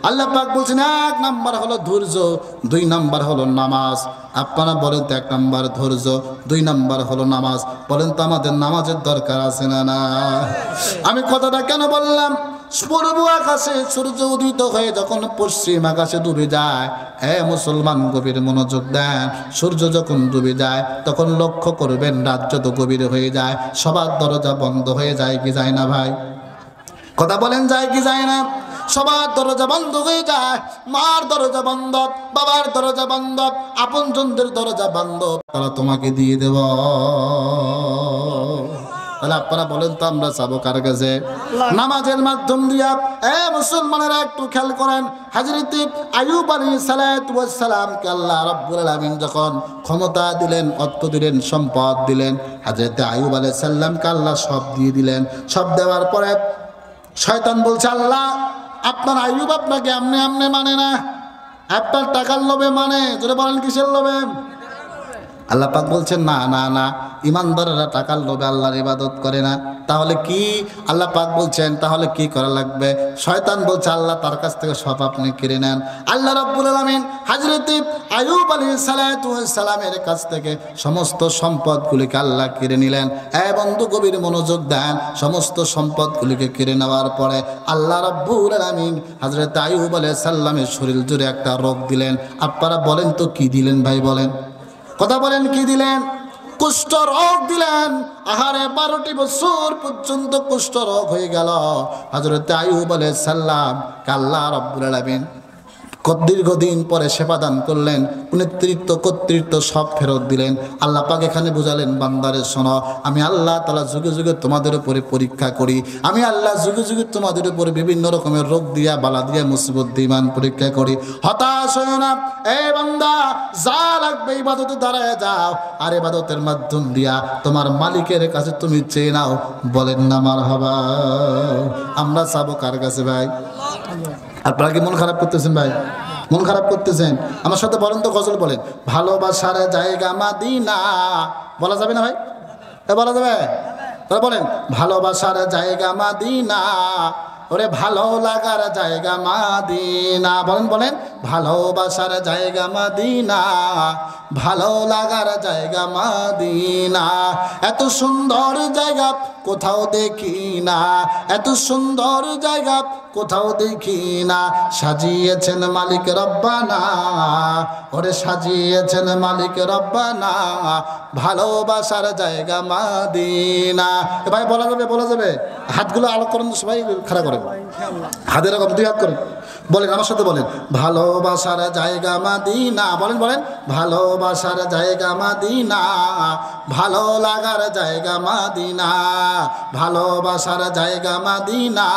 আল্লাহ পাক বলছেন 1 নাম্বার হলো ধৈর্য, 2 নাম্বার হলো নামাজ। আপনারা বলেন তো 1 নাম্বার ধৈর্য, 2 নাম্বার হলো নামাজ। বলেন তো আমাদের নামাজের দরকার আছে না না? আমি কথাটা কেন বললাম? পূর্ব আকাশে সূর্য উদিত হয়ে যখন পশ্চিম আকাশে ডুবে যায়, মুসলমান গভীর মনোযোগ দেন। সূর্য যখন ডুবে যায় তখন লক্ষ্য করবেন রাত যত গভীর হয়ে যায় সবার দরজা বন্ধ হয়ে যায় কি যায় না ভাই? কথা বলেন, যায় কি যায় না? সবার দরজা বন্ধ হয়ে যায়। মার দরজা বন্ধ, বাবার দরজা বন্ধ, আপনজনদের দরজা বন্ধ, তারা তোমাকে দিয়ে দেব। তাহলে আপনারা বলেন তো আমরা যাবো কার কাছে? নামাজের মাধ্যম দিয়া। মুসলমানেরা একটু খেয়াল করেন, হযরত আইয়ুব আলাইহিস সালাতু ওয়াস সালামকে আল্লাহ রাব্বুল আলামিন যখন ক্ষমতা দিলেন, অর্থ দিলেন, সম্পদ দিলেন, হযরত আইয়ুব আলাইহিস সালামকে আল্লাহ সব দিয়ে দিলেন। সব দেওয়ার পরে শয়তান বলছে, আল্লাহ আপনার আইয়ুব আপনাকে আমনে আমনে মানে না, আপনার টাকার লোভে মানে। যেটা বলেন কিসের লোভে? আল্লাহ পাক বলছেন, না না না, ইমানদারেরা টাকার লোভে আল্লাহর ইবাদত করে না। তাহলে কি? আল্লাহ পাক বলছেন তাহলে কি করা লাগবে? শয়তান বলছে, আল্লাহ তার কাছ থেকে সব আপনি কেড়ে নেন। আল্লাহ রাব্বুল আলামিন হযরত আইয়ুব আলাইহিস সালাতু ওয়াস সালামের কাছ থেকে সমস্ত সম্পদগুলিকে আল্লাহ কেড়ে নিলেন। বন্ধু গভীর মনোযোগ দেন। সমস্ত সম্পদগুলিকে কেড়ে নেওয়ার পরে আল্লাহ রাব্বুল আলামিন হযরত আইয়ুব আলাইহিস সালামের শরীর জুড়ে একটা রোগ দিলেন। আপনারা বলেন তো কি দিলেন ভাই? বলেন, কথা বলেন, কি দিলেন? কুষ্ঠ রোগ দিলেন। আহারে 12টি বছর পর্যন্ত কুষ্ঠ রোগ হয়ে গেল হযরত আইয়ুব আলাইহিস সালাম। আল্লাহ রাব্বুল আলামিন দীর্ঘদিন পরে সেবা দান করলেন, নেতৃত্ব কর্তৃত্ব সব ফেরত দিলেন। আল্লাহ পাক এখানে বুঝালেন, বান্দারে শোনো, আমি আল্লাহ তাআলা যুগে যুগে তোমাদের উপরে পরীক্ষা করি। আমি আল্লাহ যুগে যুগে তোমাদের উপরে বিভিন্ন রকমের রোগ দিয়া, বালা দিয়া, মুসিবত দিয়ে ইমান পরীক্ষা করি। হতাশ হয়ো না। বান্দা, যা লাগবে ইবাদতে দাঁড়ায় যাও, আর ইবাদতের মাধ্যম দিয়া তোমার মালিকের কাছে তুমি চেয়ে নাও। বলেন না মারহাবা। আমরা চাবো কার কাছে ভাই? আপনারা কি মন খারাপ করতেছেন ভাই? মন খারাপ করতেছেন? আমার সাথে বলেন তো, গজল বলেন, ভালোবাসার জায়গা মাদিনা। বলা যাবে না ভাই? বলা যাবে? তাহলে বলেন, ভালোবাসার জায়গা মাদিনা, ওরে ভালো লাগার জায়গা মাদিনা। বলেন বলেন, ভালোবাসার জায়গা মাদিনা, ভালো লাগার জায়গা মাদিনা। এত সুন্দর জায়গা কোথাও দেখি না, এত সুন্দর জায়গা কোথাও দেখি না। সাজিয়েছেন মালিক রব্বানা, ওরে সাজিয়েছেন মালিক রব্বানা, ভালোবাসার জায়গা মাদিনা। ভাই বলা যাবে? বলা যাবে? হাতগুলো আলো করেন তো সবাই, খাড়া করেন হাত, এরকম 2 হাত করেন। বলেন আমার সাথে, বলেন, ভালোবাসার জায়গা মাদিনা। বলেন বলেন, ভালোবাসার জায়গা মাদিনা, ভালো লাগার জায়গা মাদিনা, ভালোবাসার জায়গা মাদিনা,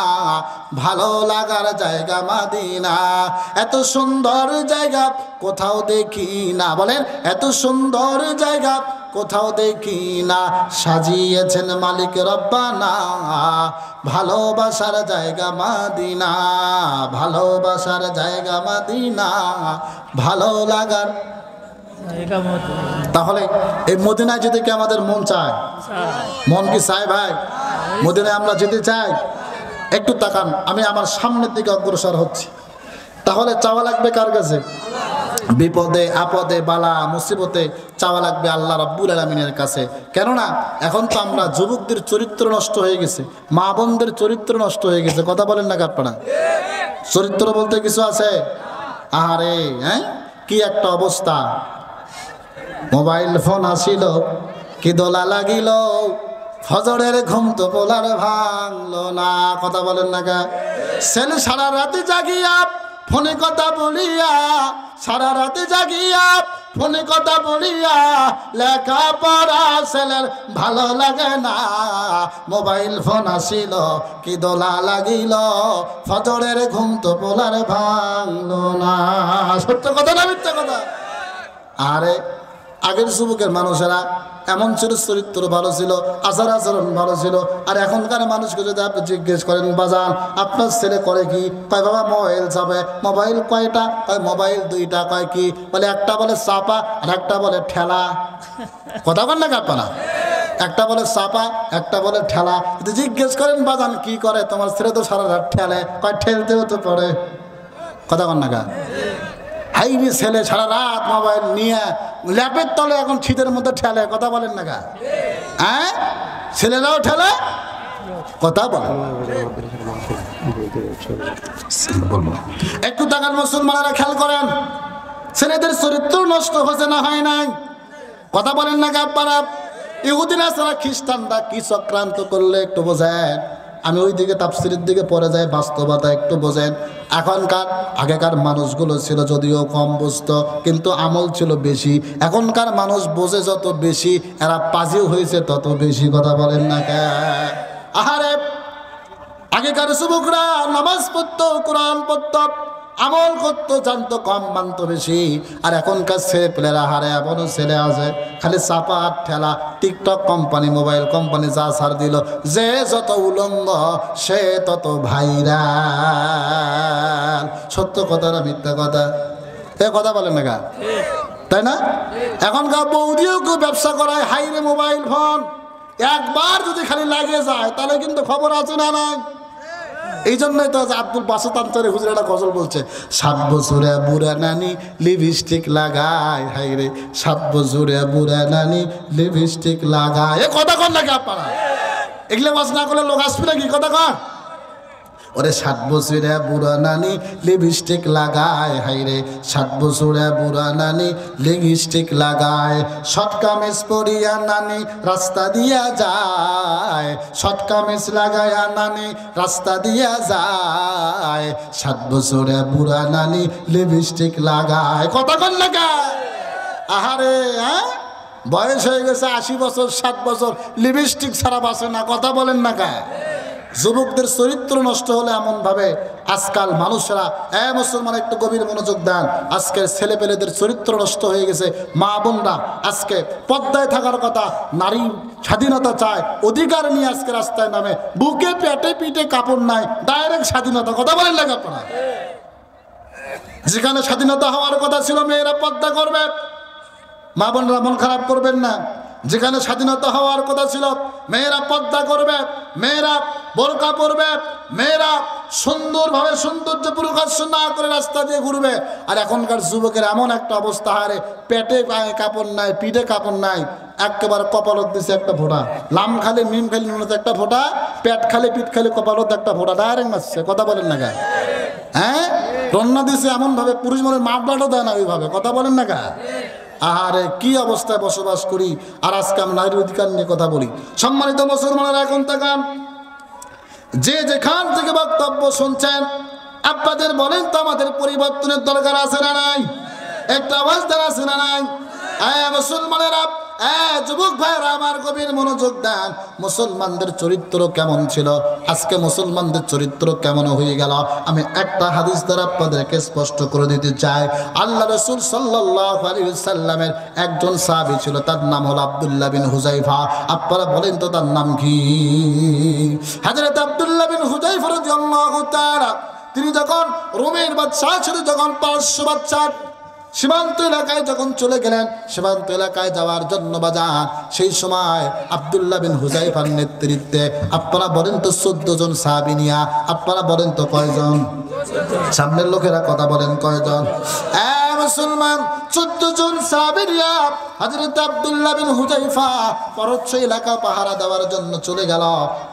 ভালো লাগার জায়গা মাদিনা। এত সুন্দর জায়গা কোথাও দেখি না। বলেন, এত সুন্দর জায়গা কোথাও দেখি না। সাজিয়েছেন মালিক রব্বানা, ভালোবাসার জায়গা মাদিনা, ভালোবাসার জায়গা মাদিনা, ভালো লাগার। তাহলে এই মদিনায় যেতে কি আমাদের মন চায়? মন কি চায় ভাই? মদিনায় আমরা যেতে চাই? একটু তাকান, আমি আমার সামনের দিকে অগ্রসর হচ্ছি। তাহলে চাওয়া লাগবে কার কাছে? বিপদে আপদে বালা মুসিবতে চাওয়া লাগবে আল্লাহ রাব্বুল আলামিনের কাছে। কেননা এখন তো আমরা যুবকদের চরিত্র নষ্ট হয়ে গেছে, মা বোনদের চরিত্র নষ্ট হয়ে গেছে। কথা বলেন না আপনারা? চরিত্র বলতে কিছু আছে? আহারে, কি একটা অবস্থা। মোবাইল ফোন আসিল, কি দোলা লাগিল, ফজরের ঘুম তো পোলার ভাঙলো না। কথা বলেন না? ছেলে সারা রাতে জাগিয়া ফোনে কথা বলিয়া, সারা রাতে জাগিয়া ফোনে কথা বলিয়া, লেখাপড়া ছেলের ভালো লাগে না। মোবাইল ফোন আসিল কি দোলা লাগিল, ফজরের ঘুম তো পোলার ভাঙলো না। সত্য কথা না মিথ্যা কথা? আরে আগের যুবকের মানুষেরা এমন ছিল, চরিত্র ভালো ছিল, আচার আচরণ ভালো ছিল। আর এখনকার মানুষকে যদি আপনি জিজ্ঞেস করেন, বাজান আপনার ছেলে করে কি? কয় বাবা মোবাইল চাপে। মোবাইল কয়টা? কয় মোবাইল দুইটা। কয় কি? বলে একটা বলে চাপা আর একটা বলে ঠেলা। কথা বল না কাপনা? একটা বলে চাপা, একটা বলে ঠেলা। যদি জিজ্ঞেস করেন বাজান কি করে তোমার ছেলে, তো সারা রাত ঠেলে। কয় ঠেলতেও তো পড়ে। কথা বল না কা? হাইনি ছেলে সারা রাত মোবাইল নিয়ে ল্যাপের তলে এখন শীতের মধ্যে ঠেলে। কথা বলেন না গা? হ্যাঁ, ছেলেরাও ঠেলে। কথা বলেন। একটু তাকান মুসলমানেরা, খেয়াল করেন ছেলেদের চরিত্র নষ্ট হয়েছে না হয় নাই? কথা বলেন না গা আপনারা? ইহুদি নাসারা খ্রিস্টানরা কি চক্রান্ত করলে একটু বোঝেন। আমি ওই দিকে তাফসীরের দিকে পড়ে যাই, বাস্তবতা একটু বোঝেন। এখনকার আগেকার মানুষগুলো ছিল যদিও কম বুঝতো, কিন্তু আমল ছিল বেশি। এখনকার মানুষ বোঝে যত বেশি, এরা পাজিও হয়েছে তত বেশি। কথা বলেন না কে? আহারে আগেকার যুবকরা নামাজ পড়তো, কোরআন পড়তো, আমল করতো, জানতো কম, মানতো বেশি। আর এখনকার ছেলে পেলেরা, হারে এমনও ছেলে আছে খালি চাপা আর ঠেলা। টিকটক কোম্পানি, মোবাইল কোম্পানি যা ছাড় দিল, যে যত উলঙ্গ সে তত ভাইরাল। সত্য কথা না মিথ্যা কথা? এ কথা বলেন না গা? তাই না? এখনকার বৌদিও কেউ ব্যবসা করায় হাইরে মোবাইল ফোন। একবার যদি খালি লাগে যায় তাহলে কিন্তু খবর আছে না নাই? এই জন্যই তো আব্দুল বাসত আনসারী হুজুর একটা গজল বলছে, 7 বছরে বুড়া নানি লিপস্টিক লাগায়। হাই রে 7 বছরে বুড়া নানি লিপস্টিক লাগায়। এ কথা কন নাকি আপনারা? এগুলো বাস না করলে লোক আসবে নাকি? কথা কন। ওরে 7 বছরে বুড়া নানি লিপস্টিক লাগায়। হাই রে 7 বছরে বুড়া নানি লিপস্টিক লাগায়। শর্ট কামিজ পরিয়া নানি রাস্তা দিয়া যায়। শর্ট কামিজ লাগায়া নানি রাস্তা দিয়া যায়। 7 বছরে বুড়া নানি লিপস্টিক লাগায়। কথা কন লাগা? আহারে হ্যাঁ, বয়স হয়ে গেছে 80 বছর, 7 বছর লিপস্টিক ছাড়া বাঁচে না। কথা বলেন না কা? যুবকদের চরিত্র নষ্ট হলে এমন ভাবে আজকাল মানুষেরা, মুসলমান একটু গভীর মনোযোগ দেন, আজকের ছেলেপেলেদের চরিত্র নষ্ট হয়ে গেছে। মা বোনরা আজকে পর্দায় থাকার কথা, নারী স্বাধীনতা চায়, অধিকার নিয়ে আজকে রাস্তায় নামে, বুকে পেটে পিঠে কাপড় নাই, ডাইরেক্ট স্বাধীনতা। কথা বলেন লাগে আপনারা? যেখানে স্বাধীনতা হওয়ার কথা ছিল মেয়েরা পর্দা করবে, মা বোনরা মন খারাপ করবেন না। যেখানে স্বাধীনতা হওয়ার কথা ছিল মেয়েরা পর্দা করবে, মেয়েরা বোরকা পরবে, মেয়েরা সুন্দরভাবে সৌন্দর্য প্রকাশ না করে রাস্তা দিয়ে ঘুরবে। আর এখনকার যুবকের এমন একটা অবস্থা, হারে পেটে কাপড় নাই, পিঠে কাপড় নাই, একেবারে কপালত দিছে একটা ফোঁটা, লাম খালি মিম খালি নুনতে একটা ফোঁটা, পেট খালি পিঠ খালি কপালত একটা ফোঁটা, ডাইরেক্ট মারছে। কথা বলেন না গা? হ্যাঁ, রন্না দিছে এমন ভাবে, পুরুষ মনে মাপটাও দেয় না ওইভাবে। কথা বলেন না গা? আরে কি অবস্থায় বসবাস করি। আর আজকে আমরা নারীর অধিকার নিয়ে কথা বলি। সম্মানিত মুসলমানেরা, এখন তাকান, যে যেখান থেকে বক্তব্য শুনছেন আপনাদের বলেন তো আমাদের পরিবর্তনের দরকার আছে না নাই? একটা আওয়াজ দেওয়া আছে না নাই? মুসলমানেরা, যুবক ভাইরা আমার গভীর মনোযোগ দেন। মুসলমানদের চরিত্র কেমন ছিল, আজকে মুসলমানদের চরিত্র কেমন হয়ে গেল, আমি একটা হাদিস দ্বারা আপনাদেরকে স্পষ্ট করে দিতে চাই। আল্লাহ রাসূল সাল্লাল্লাহু আলাইহি ওয়াসাল্লামের একজন সাহাবী ছিল, তার নাম হলো আব্দুল্লাহ বিন হুযায়ফা। আপনারা বলেন তো তার নাম কি? হযরত আব্দুল্লাহ বিন হুযায়ফা রাদিয়াল্লাহু তাআলা, তিনি যখন রোমের বাদশা ছিল, যখন পারস্য বাদশা সীমান্ত এলাকায় যখন চলে গেলেন, সীমান্ত এলাকায় যাওয়ার জন্য বাজার, সেই সময় আব্দুল্লাহ বিন হুযায়ফার নেতৃত্বে আপনারা বলেন তো 14 জন সাহাবী নিয়া, আপনারা বলেন তো কয়জন? সামনের লোকেরা কথা বলেন কয়জন? মুসলমান 14 জন সাহাবীরা হযরত আব্দুল্লাহ বিন হুযায়ফা পরোচ্চ এলাকা পাহারা দেওয়ার জন্য চলে গেল।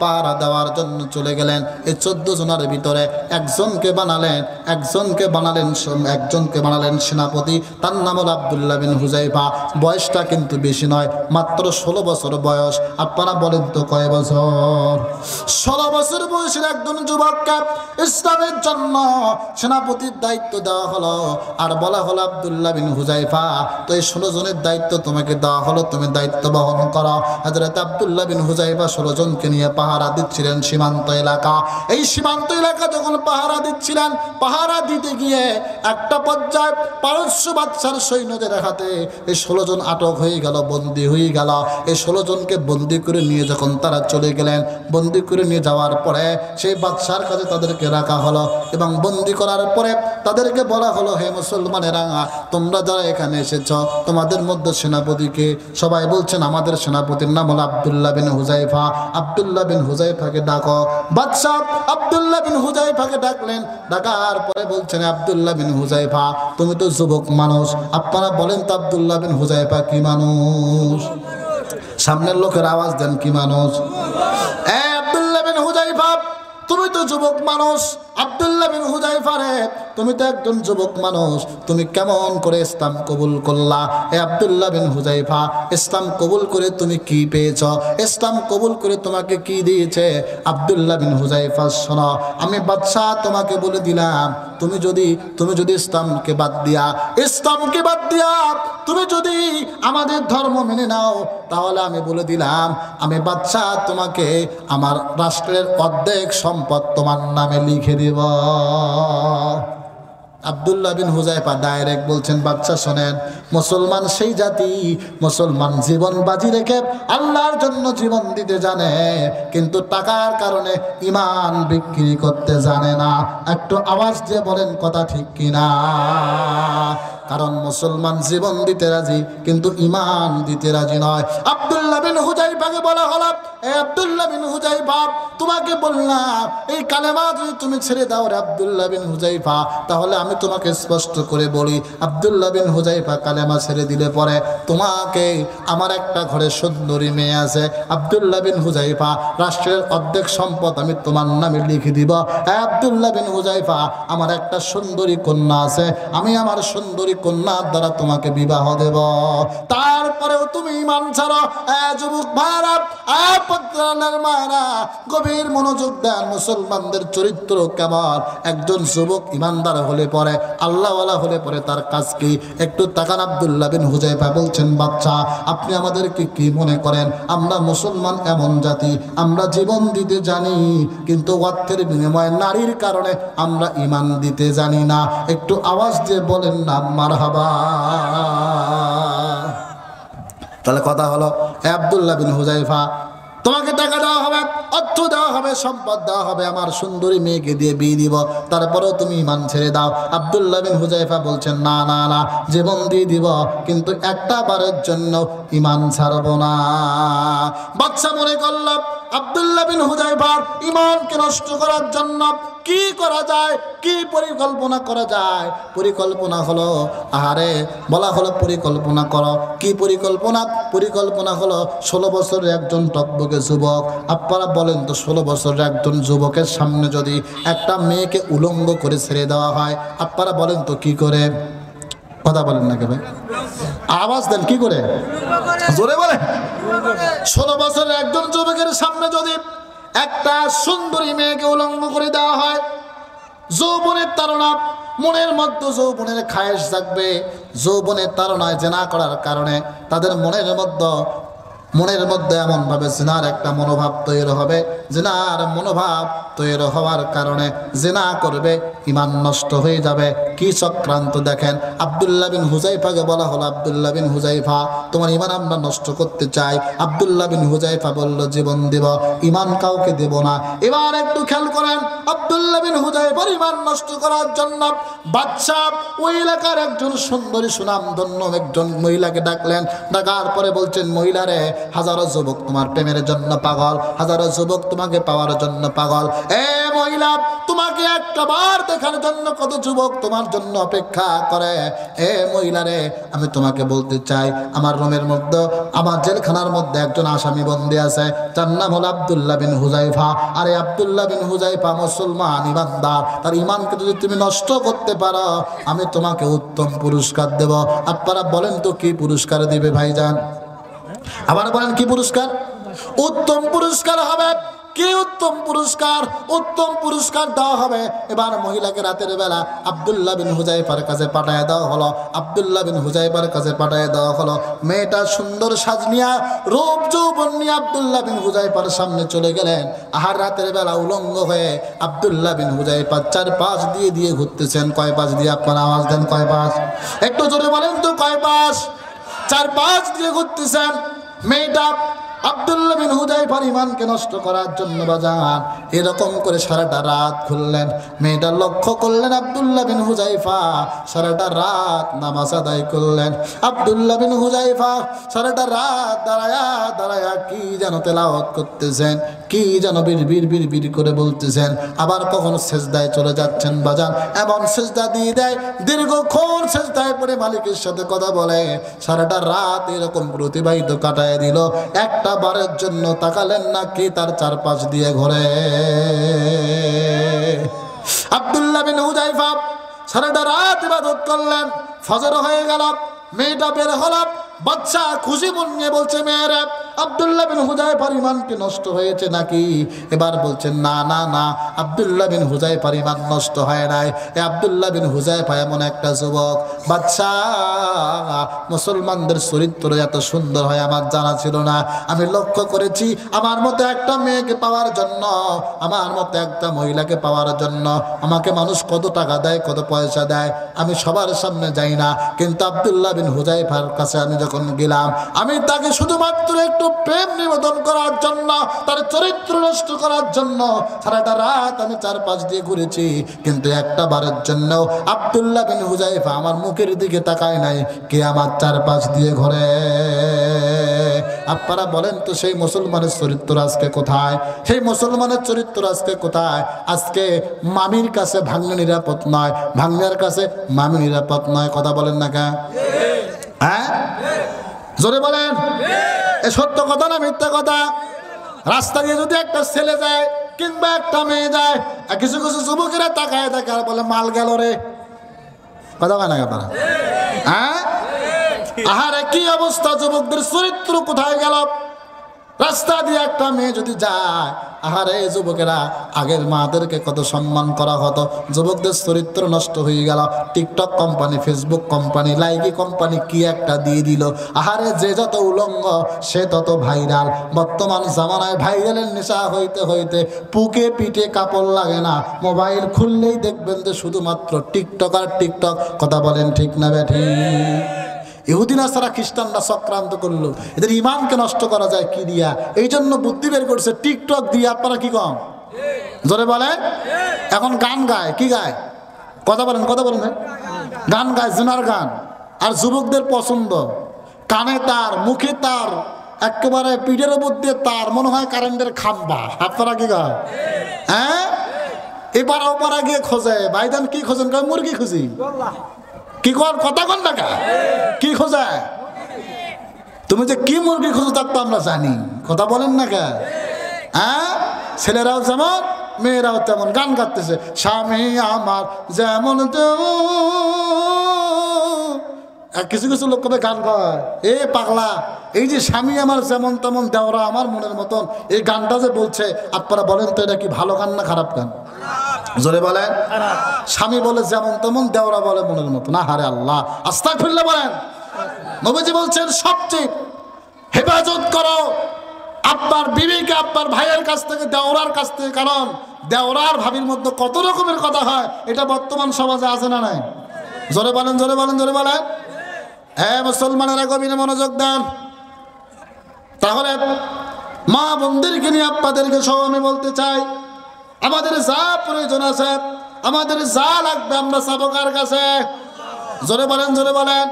পাহারা দেওয়ার জন্য চলে গেলেন। এই 14 জনের ভিতরে একজনকে বানালেন সেনাপতি। তার নাম হলো আব্দুল্লাহ বিন হুযায়ফা। বয়সটা কিন্তু বেশি নয়, মাত্র 16 বছর বয়স। আপনারা বলেন তো কয় বছর? 16 বছর বয়সের একজন যুবককে ইসলামের জন্য সেনাপতির দায়িত্ব দেওয়া হলো। আর বলা হলো আব্দুল্লাহ বিন হুযায়ফা, তো এই 16 জনের দায়িত্ব তোমাকে দেওয়া হলো, তুমি দায়িত্ব বহন করো। হযরত আব্দুল্লাহ বিন হুযায়ফা 16 জনকে নিয়ে পাহারা দিচ্ছিলেন সীমান্ত এলাকা। এই সীমান্ত এলাকা যখন পাহারা দিচ্ছিলেন, পাহারা দিতে গিয়ে একটা পর্যায়ে পারস্য বাদশার সৈন্যদের হাতে এই 16 জন আটক হয়ে গেল, বন্দী হয়ে গেল। এই 16 জনকে বন্দী করে নিয়ে যখন তারা চলে গেলেন, বন্দী করে নিয়ে যাওয়ার পরে সেই বাদশার কাছে তাদেরকে রাখা হলো এবং বন্দী করার পরে তাদেরকে বলা হলো, হে মুসলমানেরা, তোমরা যারা এখানে এসেছ তোমাদের মধ্যে সেনাপতিকে? সবাই বলছেন আমাদের সেনাপতির নাম হলো আব্দুল্লাহ বিন হুযায়ফা। আব্দুল্লাহ বিন হুযায়ফাকে ডাকো। বাদশা আব্দুল্লাহ বিন হুযায়ফাকে ডাকলেন। ডাকার পরে বলছেন, আব্দুল্লাহ বিন হুযায়ফা, তুমি তো যুবক মানুষ, আপনারা বলেন তো আব্দুল্লাহ বিন হুযায়ফা কি মানুষ? সামনের লোকের আওয়াজ দেন, কি মানুষ? আব্দুল্লাহ বিন হুযায়ফা, তুমি তো যুবক মানুষ। আব্দুল্লাহ বিন হুযায়ফা রে, তুমি তো একজন যুবক মানুষ, তুমি কেমন করে ইসলাম কবুল করলা? আব্দুল্লাহ বিন হুযায়ফা, ইসলাম কবুল করে তুমি কি পেয়েছ? ইসলাম কবুল করে তোমাকে কি দিয়েছে? আব্দুল্লাহ বিন হুযায়ফা, শোনো, আমি বাদশা তোমাকে বলে দিলাম, তুমি যদি ইসলামকে বাদ দিয়া তুমি যদি আমাদের ধর্ম মেনে নাও, তাহলে আমি বলে দিলাম, আমি বাদশা তোমাকে আমার রাষ্ট্রের অর্ধেক সম্পদ তোমার নামে লিখে দেব। আব্দুল্লাহ বিন হুযায়ফা ডাইরেক্ট বলছেন, বাদশা শোনেন, মুসলমান সেই জাতি, মুসলমান জীবন বাজি রেখে আল্লাহর জন্য জীবন দিতে জানে, কিন্তু টাকার কারণে ঈমান বিক্রি করতে জানে না। একটু আওয়াজ দিয়ে বলেন কথা ঠিক কিনা? কারণ মুসলমান জীবন দিতে রাজি, কিন্তু ঈমান দিতে রাজি নয়। আব্দুল্লাহ বিন হুযায়ফাকে বলা হলো, আব্দুল্লাহ বিন হুযায়ফা, তোমাকে বললাম এই কালেমা যদি তুমি ছেড়ে দাও রে আব্দুল্লাহ বিন হুযায়ফা, তাহলে আমি তোমাকে স্পষ্ট করে বলি, আব্দুল্লাহ বিন হুযায়ফা কালেমা ছেড়ে দিলে পরে তোমাকে, আমার একটা ঘরে সুন্দরী মেয়ে আছে, আব্দুল্লাহ বিন হুযায়ফা, রাষ্ট্রের অর্ধেক সম্পদ আমি তোমার নামে লিখে দিব। আব্দুল্লাহ বিন হুযায়ফা, আমার একটা সুন্দরী কন্যা আছে, আমি আমার সুন্দরী কন্যার দ্বারা তোমাকে বিবাহ দেব। তারপরেও তুমি ঈমান ছাড়ো। যুবক ভাইরা, পদ্মার মায়েরা, গভীর মনোযোগ দেন। মুসলমানদের চরিত্র কেমন? একজন যুবক ইমানদার হলে পরে, আল্লাহওয়ালা হলে পরে তার কাজ কি? একটু তাকান। আব্দুল্লাহ বিন হুযায়ফা বলছেন, বাচ্চা, আপনি আমাদেরকে কি মনে করেন? আমরা মুসলমান এমন জাতি, আমরা জীবন দিতে জানি, কিন্তু অর্থের বিনিময়ে নারীর কারণে আমরা ঈমান দিতে জানি না। একটু আওয়াজ দিয়ে বলেন না মারহাবা। তাহলে কথা হলো, আব্দুল্লাহ বিন হুযায়ফা, তোমাকে টাকা দেওয়া হবে, অর্থ দেওয়া হবে, সম্পদ দেওয়া হবে, আমার সুন্দরী মেয়েকে দিয়ে বিয়ে দিব, তারপরেও তুমি ঈমান ছেড়ে দাও। আব্দুল্লাহ বিন হুযায়ফা বলছেন, না না না, জীবন দিয়ে দিব, কিন্তু একটা বারের জন্য ঈমান ছাড়ব না। বাদশা মনে করল, আব্দুল্লাহ বিন হুযায়ফার ঈমানকে নষ্ট করার জন্য কি করা যায়, কি পরিকল্পনা করা যায়? পরিকল্পনা হলো, আহারে বলা হলো পরিকল্পনা করো। কি পরিকল্পনা? পরিকল্পনা হলো 16 বছরের একজন টকবকে যুবক। আপনারা বলেন তো, 16 বছরের একজন যুবকের সামনে যদি একটা মেয়েকে উলঙ্গ করে ছেড়ে দেওয়া হয়, আপনারা বলেন তো কি করে? কথা বলেন না কে ভাই? আওয়াজ দেন, কি করে? জোরে বলে। 16 বছরের একজন যুবকের সামনে যদি একটা সুন্দরী মেয়েকে উলঙ্গ করে দেওয়া হয়, যৌবনের তাড়না, মনের মধ্যে যৌবনের খায়েশ জাগবে। যৌবনের তাড়নায় জেনা করার কারণে তাদের মনের মধ্যে এমনভাবে জিনার একটা মনোভাব তৈরি হবে, জিনার মনোভাব তৈরি হওয়ার কারণে জিনা করবে, ঈমান নষ্ট হয়ে যাবে। কি চক্রান্ত দেখেন। আব্দুল্লাহ বিন হুযায়ফাকে বলা হলো, আব্দুল্লাহ বিন হুযায়ফা, তোমার ঈমান আমরা নষ্ট করতে চাই। আব্দুল্লাহ বিন হুযায়ফা বলল, জীবন দেব, ঈমান কাউকে দেব না। এবার একটু খেয়াল করেন, আব্দুল্লাহ বিন হুযায়ফার ঈমান নষ্ট করার জন্য বাদশা ওই এলাকার একজন সুন্দরী সুনামধন্য একজন মহিলাকে ডাকলেন। ডাকার পরে বলছেন, মহিলারে, হাজারো যুবক তোমার প্রেমের জন্য পাগল, হাজারো যুবক তোমাকে পাওয়ার জন্য পাগল। এ মহিলা, তোমাকে একটা বার দেখার জন্য কত যুবক তোমার জন্য অপেক্ষা করে। এ মহিলা রে, আমি তোমাকে বলতে চাই, আমার রুমের মধ্যে, আমার জেলখানার মধ্যে একজন আসামি বন্দী আছে, তার নাম হলো আব্দুল্লাহ বিন হুযায়ফা। আরে আব্দুল্লাহ বিন হুযায়ফা মুসলমান ইমানদার, তার ইমানকে যদি তুমি নষ্ট করতে পারো, আমি তোমাকে উত্তম পুরস্কার দেব। আপনারা বলেন তো কি পুরস্কার দিবে ভাইজান? আবার বলেন কি পুরস্কার? উত্তম পুরস্কার হবে। কি উত্তম পুরস্কার? উত্তম পুরস্কার দেওয়া হবে। এবার মহিলাকে রাতের বেলা আব্দুল্লাহ বিন হুযায়ফার কাছে পাঠায় দেওয়া হলো। আব্দুল্লাহ বিন হুযায়ফার কাছে পাঠায় দেওয়া হলো। মেয়েটা সুন্দর সাজনিয়া, রূপ যৌবন নিয়ে আব্দুল্লাহ বিন হুযায়ফার সামনে চলে গেলেন। আহার রাতের বেলা উলঙ্গ হয়ে আব্দুল্লাহ বিন হুযায়ফা 4 পাশ দিয়ে ঘুরতেছেন। কয় পাশ দিয়ে? আপনারা আওয়াজ দেন, কয় পাশ? একটু জোরে বলেন তো, কয় পাশ? 4 পাশ দিয়ে ঘুরতেছেন। মেয়েটা আব্দুল্লাহ বিন হুযায়ফার ইমানকে নষ্ট করার জন্য বাজান এরকম করে সারাটা রাত ঘুরলেন। মেয়েটা লক্ষ্য করলেন আব্দুল্লাহ বিন হুযায়ফা সারাটা রাত নামাজ আদায় করলেন। আব্দুল্লাহ বিন হুযায়ফা সারাটা রাত দাঁড়ায়া কি যেন তেলাওয়াত করতেছেন, কি যেন বিড় করে বলতেছেন। আবার কখনো সেজদায় চলে যাচ্ছেন বাজান, এমন সেজদা দিয়ে দেয়, দীর্ঘক্ষণ সেজদায় পড়ে মালিকের সাথে কথা বলে। সারাটা রাত এরকম প্রতিবাহিত কাটায় দিল। একটা বারের জন্য তাকালেন না কি তার 4 পাশ দিয়ে ঘোরে। আব্দুল্লাহ বিন হুযায়ফা সারাটা রাত ইবাদত করলেন। ফজর হয়ে গেল, মেয়েটা বের হল। বাচ্চা খুশি মন নিয়ে বলছে, মেয়েরা আব্দুল্লাহ বিন হুযায়ফার ইমান কি নষ্ট হয়েছে নাকি? এবার বলছেন না না না, আব্দুল্লাহ বিন হুযায়ফার ইমান নষ্ট হয় নাই। এ আব্দুল্লাহ বিন হুযায়ফা এমন একটা যুবক, বাচ্চা মুসলমানদের চরিত্র এত সুন্দর হয় আমার জানা ছিল না। আমি লক্ষ্য করেছি আমার মতো একটা মেয়েকে পাওয়ার জন্য, আমার মতো একটা মহিলাকে পাওয়ার জন্য আমাকে মানুষ কত টাকা দেয়, কত পয়সা দেয়, আমি সবার সামনে যাই না। কিন্তু আব্দুল্লাহ বিন হুযায়ফার কাছে আমি যখন গেলাম, আমি তাকে শুধুমাত্র একটু প্রেম নিবেদন করার জন্য, তার চরিত্র নষ্ট করার জন্য সারাটা রাত আমি 4 পাশ দিয়ে ঘুরেছি। কিন্তু একটা বারের জন্য আব্দুল্লাহ বিন হুযায়ফা আমার মুখের দিকে তাকায় নাই, কে আমার 4 পাশ দিয়ে ঘোরে। আপনারা বলেন তো সেই মুসলমানের চরিত্র আজকে কোথায়? সেই মুসলমানের চরিত্র আজকে কোথায়? আজকে মামির কাছে ভাগ্নে নিরাপদ নয়, ভাগ্নের কাছে মামি নিরাপদ নয়। কথা বলেন না কেন? হ্যাঁ, জোরে বলেন। এ সত্য কথা না মিথ্যা কথা? রাস্তা দিয়ে যদি একটা ছেলে যায় কিংবা একটা মেয়ে যায়, কিছু কিছু যুবকেরা তাকায় দেখে আর বলে মাল গেল রে। কথা বলে না আপনারা? হ্যাঁ, আহারে কি অবস্থা, যুবকদের চরিত্র কোথায় গেল? রাস্তা দিয়ে একটা মেয়ে যদি যায়, আহারে যুবকেরা আগের মাদেরকে কত সম্মান করা হতো, যুবকদের চরিত্র নষ্ট হয়ে গেল। TikTok company, Facebook company, Likee company কি একটা দিয়ে দিল। আহারে যে যত উলঙ্গ সে তত ভাইরাল। বর্তমান জামানায় ভাইরালের নেশা হইতে হইতে পুকে পিঠে কাপড় লাগে না, মোবাইল খুললেই দেখবেন যে শুধুমাত্র টিকটক আর টিকটক। কথা বলেন ঠিক না ব্যাঠি? ইহুদি নাসারা খ্রিস্টানরা চক্রান্ত করলো, এদের ইমানকে নষ্ট করা যায় কি দিয়া? এই জন্য বুদ্ধি বের করছে টিকটক দিয়ে। আপনারা কি কম? জোরে বলে। এখন গান গায়, কি গায়? কথা বলেন, কথা বলেন। গান গায়, জিনার গান। আর যুবকদের পছন্দ, কানে তার, মুখে তার, একেবারে পিঠের উপর দিয়ে তার, মনে হয় কারেন্টের খাম্বা। আপনারা কি গায়? হ্যাঁ, এবার ওপারা গিয়ে খোঁজে, ভাইজান কি খোঁজেন? মুরগি খুঁজি। কি কর? কথা কন না কা? কি খোঁজা? তুমি যে কি মুরগি খুঁজো তা তো আমরা জানি। কথা বলেন না কা? হ্যাঁ, ছেলেরাও যেমন মেয়েরাও তেমন গান গাইতেছে, স্বামী আমার যেমন কিছু কিছু লোক কবে গান গায়, এ পাগলা, এই যে স্বামী আমার যেমন তেমন দেওরা আমার মনের মতন, এই গানটা যে বলছে, আপনারা বলেন তো এটা কি ভালো গান না খারাপ গান? জোরে বলেন। স্বামী বলে যেমন তেমন, দেওরা বলে মনের মতো। না হারে আল্লাহ, আস্তাগফিরুল্লাহ বলেন। নবীজি বলছেন সবচেয়ে হেফাজত করো আপনার বিবিকে আপনার ভাইয়ের কাছ থেকে, দেওরার কাছ থেকে। কারণ দেওরার ভাবির মধ্যে কত রকমের কথা হয়, এটা বর্তমান সমাজে আছে না নাই? জোরে বলেন, জোরে বলেন, জোরে বলেন। হ্যাঁ, মুসলমানেরা গভীরে মনোযোগ দেন। তাহলে মা বোনদেরকে নিয়ে আপনাদেরকে সব আমি বলতে চাই, আমাদের যা প্রয়োজন আছে, আমাদের যা লাগবে আমরা চাবো কার কাছে? জোরে বলেন, জোরে বলেন।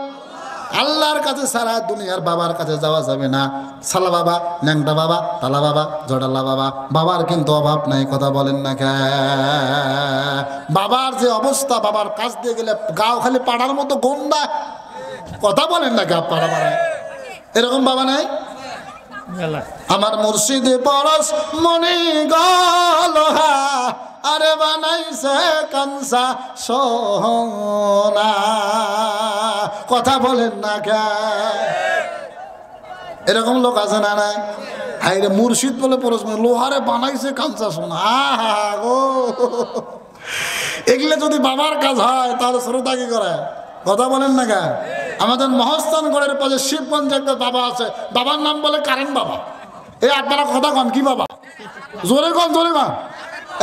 আল্লাহর কাছে সারা দুনিয়ার বাবার কাছে যাওয়া যাবে না। সালা বাবা, ন্যাংটা বাবা, তালা বাবা, জডাল্লা বাবা, বাবার কিন্তু অভাব নাই, কথা বলেন না কে? বাবার যে অবস্থা, বাবার কাছ দিয়ে গেলে গাও খালি পাড়ার মতো গন্ডা, কথা বলেন না কে? পাড়া পাড়ায় এরকম বাবা নাই? আমার মুর্শিদে পরশ মনি গলহা, আরে বানাইছে কাঞ্চা সোনা, কথা বলেন না কে? এরকম লোক আছে না নাই? হাইরে মুর্শিদ বলে পরশ মনি, লোহারে বানাইছে কাঞ্চা সোনা। আহা গো, এগুলো যদি বাবার কাজ হয় তাহলে শ্রোতা কি করে? কথা বলেন না কে? আমাদের মহস্থানগড়ের পাশে শিবগঞ্জে একটা বাবা আছে, বাবার নাম বলে কারেন্ট বাবা। এই আপনারা কথা কন, কি বাবা? জোরে কন, জোরে কন,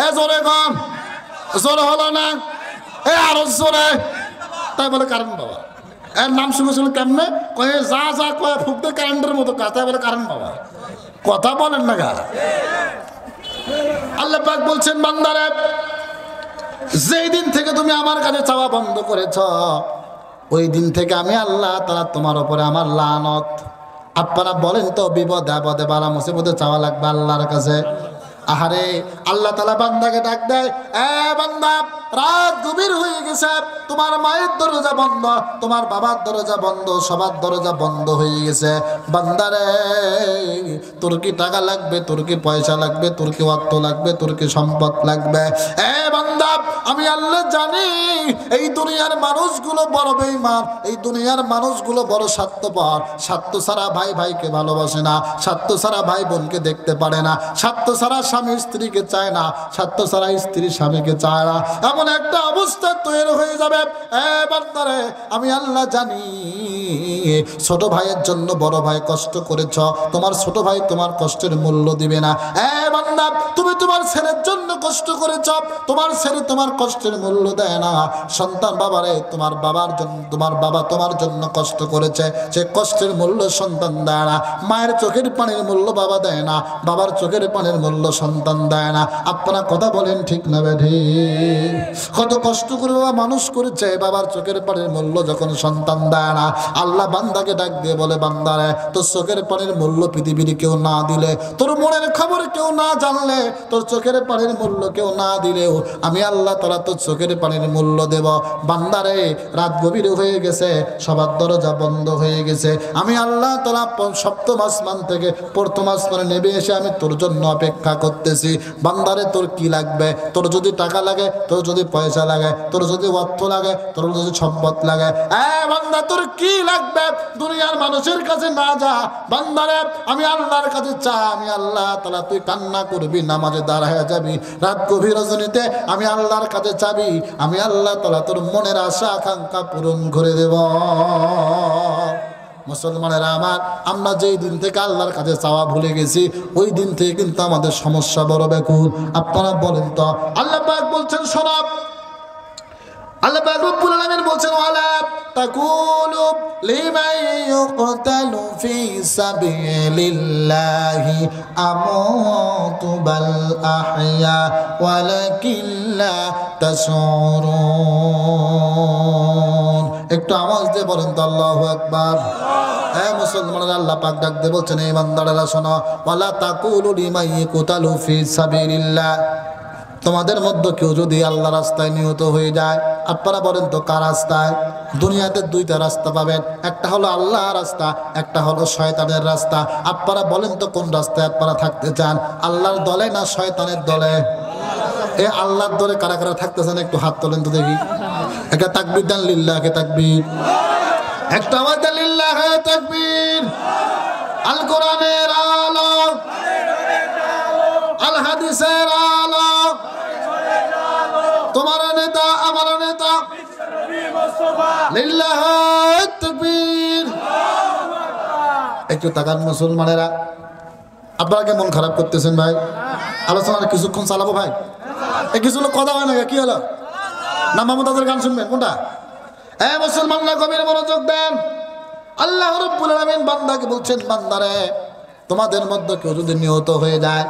এ জোরে কন, জোরে হলো না, এ আরো জোরে। তাই বলে কারেন্ট বাবা। এর নাম শুনেছিল কেমনে? কয়ে যা যা কয়ে ফুকতে কারেন্টের মতো কাজ, তাই বলে কারেন্ট বাবা। কথা বলেন না গা? আল্লাহ পাক বলছেন, বান্দারে যেই দিন থেকে তুমি আমার কাছে চাওয়া বন্ধ করেছ, ওই দিন থেকে আমি আল্লাহ তাআলা তোমার উপরে আমার লানত। আপনারা বলেন তো, বিপদে আপদে বালা মুসিবতে চাওয়া লাগবে আল্লাহর কাছে? আহারে আল্লাহ তাআলা বান্দাকে ডাক দেয়, এ বান্দা, রাত গভীর হয়ে গেছে, তোমার মায়ের দরজা বন্ধ, তোমার বাবার দরজা বন্ধ, সবার দরজা বন্ধ হয়ে গেছে। বান্দারে, তোর কি টাকা লাগবে, তোর কি পয়সা লাগবে, তোর কি অর্থ লাগবে, তোর কি সম্পদ লাগবে? এ বান্দা, আমি আল্লাহ জানি এই দুনিয়ার মানুষগুলো বড় বেঈমান, এই দুনিয়ার মানুষগুলো বড় স্বার্থপর। স্বার্থ ছাড়া ভাই ভাইকে ভালোবাসে না, স্বার্থ ছাড়া ভাই বোনকে দেখতে পারে না, স্বার্থ ছাড়া স্বামী স্ত্রীকে চায় না, স্বার্থ ছাড়া স্ত্রী স্বামীকে চায় না। এমন একটা অবস্থা তৈরি হয়ে যাবে, এ বান্দারে, আমি আল্লাহ জানি। ছোট ভাইয়ের জন্য বড় ভাই কষ্ট করেছ, তোমার ছোট ভাই তোমার কষ্টের মূল্য দিবে না। এ বান্দা, তুমি তোমার ছেলের জন্য কষ্ট করেছ, তোমার ছেলে তোমার কষ্টের মূল্য দেয় না। সন্তান, বাবারে, তোমার বাবার জন্য, তোমার বাবা তোমার জন্য কষ্ট করেছে, সে কষ্টের মূল্য সন্তান দেয় না। মায়ের চোখের পানির মূল্য বাবা দেয় না, বাবার চোখের পানির মূল্য সন্তান দেয় না। আপনারা কথা বলেন ঠিক না বেঠি? কত কষ্ট করে বাবা মানুষ করেছে, বাবার চোখের পানির মূল্য যখন সন্তান দেয় না, আল্লাহ বান্দাকে ডাক দিয়ে বলে, বান্দারে, তোর চোখের পানির মূল্য পৃথিবীর কেউ না দিলে, তোর মনের খবর কেউ না জানলে, তোর চোখের পানির মূল্য কেউ না দিলেও আমি আল্লাহ তাআলা তোর চোখের পানির মূল্য দেব। বান্দারে, রাত গভীর হয়ে গেছে, সবার দরজা বন্ধ হয়ে গেছে, আমি আল্লাহ তাআলা সপ্তম আসমান থেকে প্রথম আসমানে নেমে এসে আমি তোর জন্য অপেক্ষা করতেছি। বান্দারে, তোর কি লাগবে? তোর যদি টাকা লাগে, তোর যদি পয়সা লাগে, তোর যদি অর্থ লাগে, তোর যদি সম্পদ লাগে, বান্দা, তোর কি লাগবে? দুনিয়ার মানুষের কাছে না যা, বান্দারে, আমি আল্লাহর কাছে চা। আমি আল্লাহ তাআলা, তুই কান্না করবি, নামাজে দাঁড়ায় যাবি, রাত গভীর রজনীতে আমি আল্লাহর কাছে চাবি, আমি আল্লাহ তাআলা তোর মনের আশা আকাঙ্ক্ষা পূরণ করে দেব। মুসলমানেরা আমার, আমরা যেই দিন থেকে আল্লাহর কাছে চাওয়া ভুলে গেছি, ওই দিন থেকে কিন্তু আমাদের সমস্যা বড় ব্যাকুল। আপনারা বলেন তো, আল্লাহ পাক বলছেন, শোনো, আল্লাহ পাক রব্বুল আলামিন বলছেন, ওয়ালা তাকুলু লিমান ইউকতালু ফি সাবিলিল্লাহি আমুতু বাল আহইয়া ওয়ালাকিন লা তাশউরুন। একটু আওয়াজ দিয়ে বলেন তো আল্লাহু আকবার। হ্যাঁ মুসলমানরা, আল্লাহ পাক ডাক দিয়ে বলছেন, এই বান্দারা শোনো, ওয়ালা তাকুলু লিমান ইউকতালু ফি সাবিলিল্লাহ, তোমাদের মধ্যে কেউ যদি আল্লাহ রাস্তায় নিহত হয়ে যায়, আপনারা বলেন তো কার রাস্তায়? দুনিয়াতে দুইটা রাস্তা পাবেন, একটা হলো আল্লাহ রাস্তা, একটা হলো শয়তানের রাস্তা। আপনারা বলেন তো কোন রাস্তায় আপনারা থাকতে চান? আল্লাহর দলে না শয়তানের দলে? এ আল্লাহর দলে কারা কারা থাকতে চান একটু হাত তোলেন তো দেখি। একটা তাকবীর দেন, লিল্লাহে তাকবীর। একটা আওয়াজ দেন, লিল্লাহে তাকবীর। আল কোরআনের আলো, আল হাদিসের আলো, তোমার নেতা আমার নেতা, লিল্লাহে তাকবীর। একটু তাকান মুসলমানেরা, আপনারা কেমন খারাপ করতেছেন ভাই? আলোচনা কিছুক্ষণ চালাবো ভাই, এই কিছু লোক কথা হয় না, কি হলো না? মামুদাদের গান শুনবেন কোনটা? মুসলমানরা গভীর মনোযোগ দেন। আল্লাহ রাব্বুল আলামিন বান্দাকে বলছেন, বান্দারে, তোমাদের মধ্যে কেউ যদি নিহত হয়ে যায়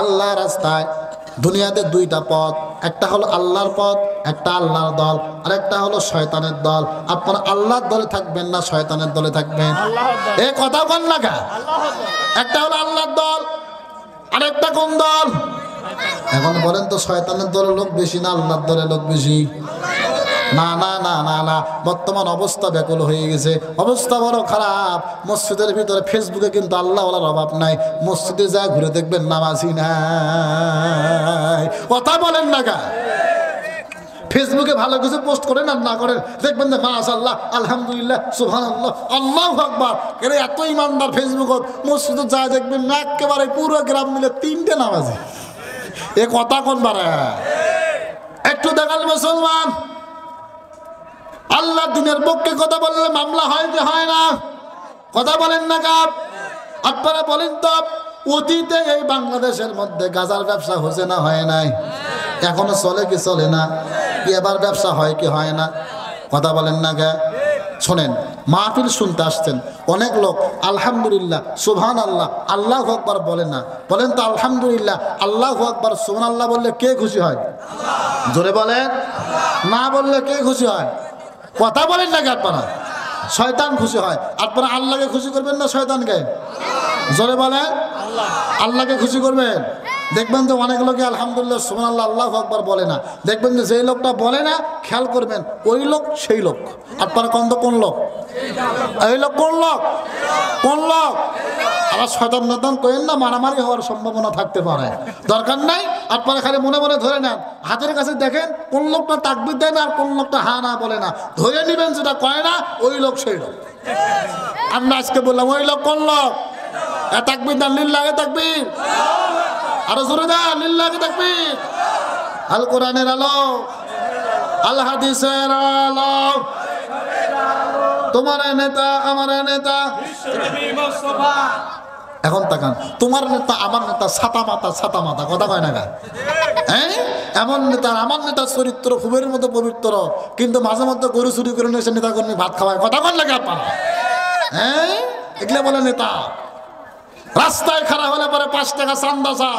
আল্লাহ রাস্তায়, দুনিয়াতে দুইটা পথ, একটা হলো আল্লাহর পথ, একটা আল্লাহর দল, আরেকটা হলো শয়তানের দল। আপনারা আল্লাহর দলে থাকবেন না শয়তানের দলে থাকবেন? এই কথা বল না কা? একটা হলো আল্লাহর দল, আরেকটা কোন দল? এখন বলেন তো শয়তানের দলের লোক বেশি না আল্লাহর দলের লোক বেশি? না না না না না, বর্তমান অবস্থা ব্যাকুল হয়ে গেছে, অবস্থা বড় খারাপ। মসজিদের ভিতরে ফেসবুকে কিন্তু আল্লাহ ওয়ালার অভাব নাই, মসজিদে যা ঘুরে দেখবেন নামাজি নাই। কথা বলেন না গা? ফেসবুকে ভালো কিছু পোস্ট করেন আর না করেন, দেখবেন যে মাশাআল্লাহ, আলহামদুলিল্লাহ, সুবহানাল্লাহ, আল্লাহু আকবার। এত ইমানদার ফেসবুকত, মসজিদে যা দেখবেন না একেবারে পুরো গ্রাম মিলে 3টে নামাজি। এ কথা কোন বারে? একটু দেখাল মুসলমান, আল্লাহ দিনের পক্ষে কথা বললে মামলা হয় কি হয় না? কথা বলেন না কাপ? আপনারা বলেন তো, অতীতে এই বাংলাদেশের মধ্যে গাজার ব্যবসা হয়েছে না হয় নাই? এখনো চলে কি চলে না? এবার ব্যবসা হয় কি হয় না? কথা বলেন না কে? শোনেন, মাহফিল শুনতে আসছেন অনেক লোক আলহামদুলিল্লাহ, সুবহানাল্লাহ, আল্লাহু আকবার বলে না। বলেন তো আলহামদুলিল্লাহ, আল্লাহু আকবার, সুবহানাল্লাহ বললে কে খুশি হয়? জোরে বলেন। না বললে কে খুশি হয়? কথা বলেন না কে আপনারা? শয়তান খুশি হয়। আপনারা আল্লাহকে খুশি করবেন না শয়তানকে? জোরে বলেন। আল্লাহকে খুশি করবেন। দেখবেন যে অনেক লোকে আলহামদুলিল্লাহ, সুবহানাল্লাহ, আল্লাহু আকবার বলে না। দেখবেন যে যেই লোকটা বলে না, খেয়াল করবেন ওই লোক সেই লোক। আপনারা কোন লোক? এই লোক কোন লোক? কোন লোক? আবার শয়তান নতন কইেন না, মারামারি হওয়ার সম্ভাবনা থাকতে পারে। দরকার নাই, আপনারা খালি মনে মনে ধরে নেন, হাতের কাছে দেখেন কোন লোকটা তাকবীর দেয় না আর কোন লোকটা হা না বলে না, ধরে নেবেন যেটা কয় না ওই লোক সেই লোক। আমরা আজকে বললাম ওই লোক কোন লোক? তাকবীর দেন, লিল্লাহি তাকবীর, আরো জোরে দেন, লিল্লাহি তাকবীর। আল কোরআনের আলো, আল হাদিসের আলো, তোমার নেতা আমার নেতা। এখন তাকান, তোমার নেতা আমার নেতা ছাতা মাতা, কথা কয় না গা? হ্যাঁ, এমন নেতা আমার নেতার চরিত্র খুবের মতো পবিত্র, কিন্তু মাঝে মধ্যে গরু চুরি করে নিয়ে এসে নেতা কর্মী ভাত খাওয়ায়। কথা কন লাগে আপনারা? হ্যাঁ, এগুলো বলে নেতা। রাস্তায় খারাপ হলে পরে 5 টাকা চান্দা চা,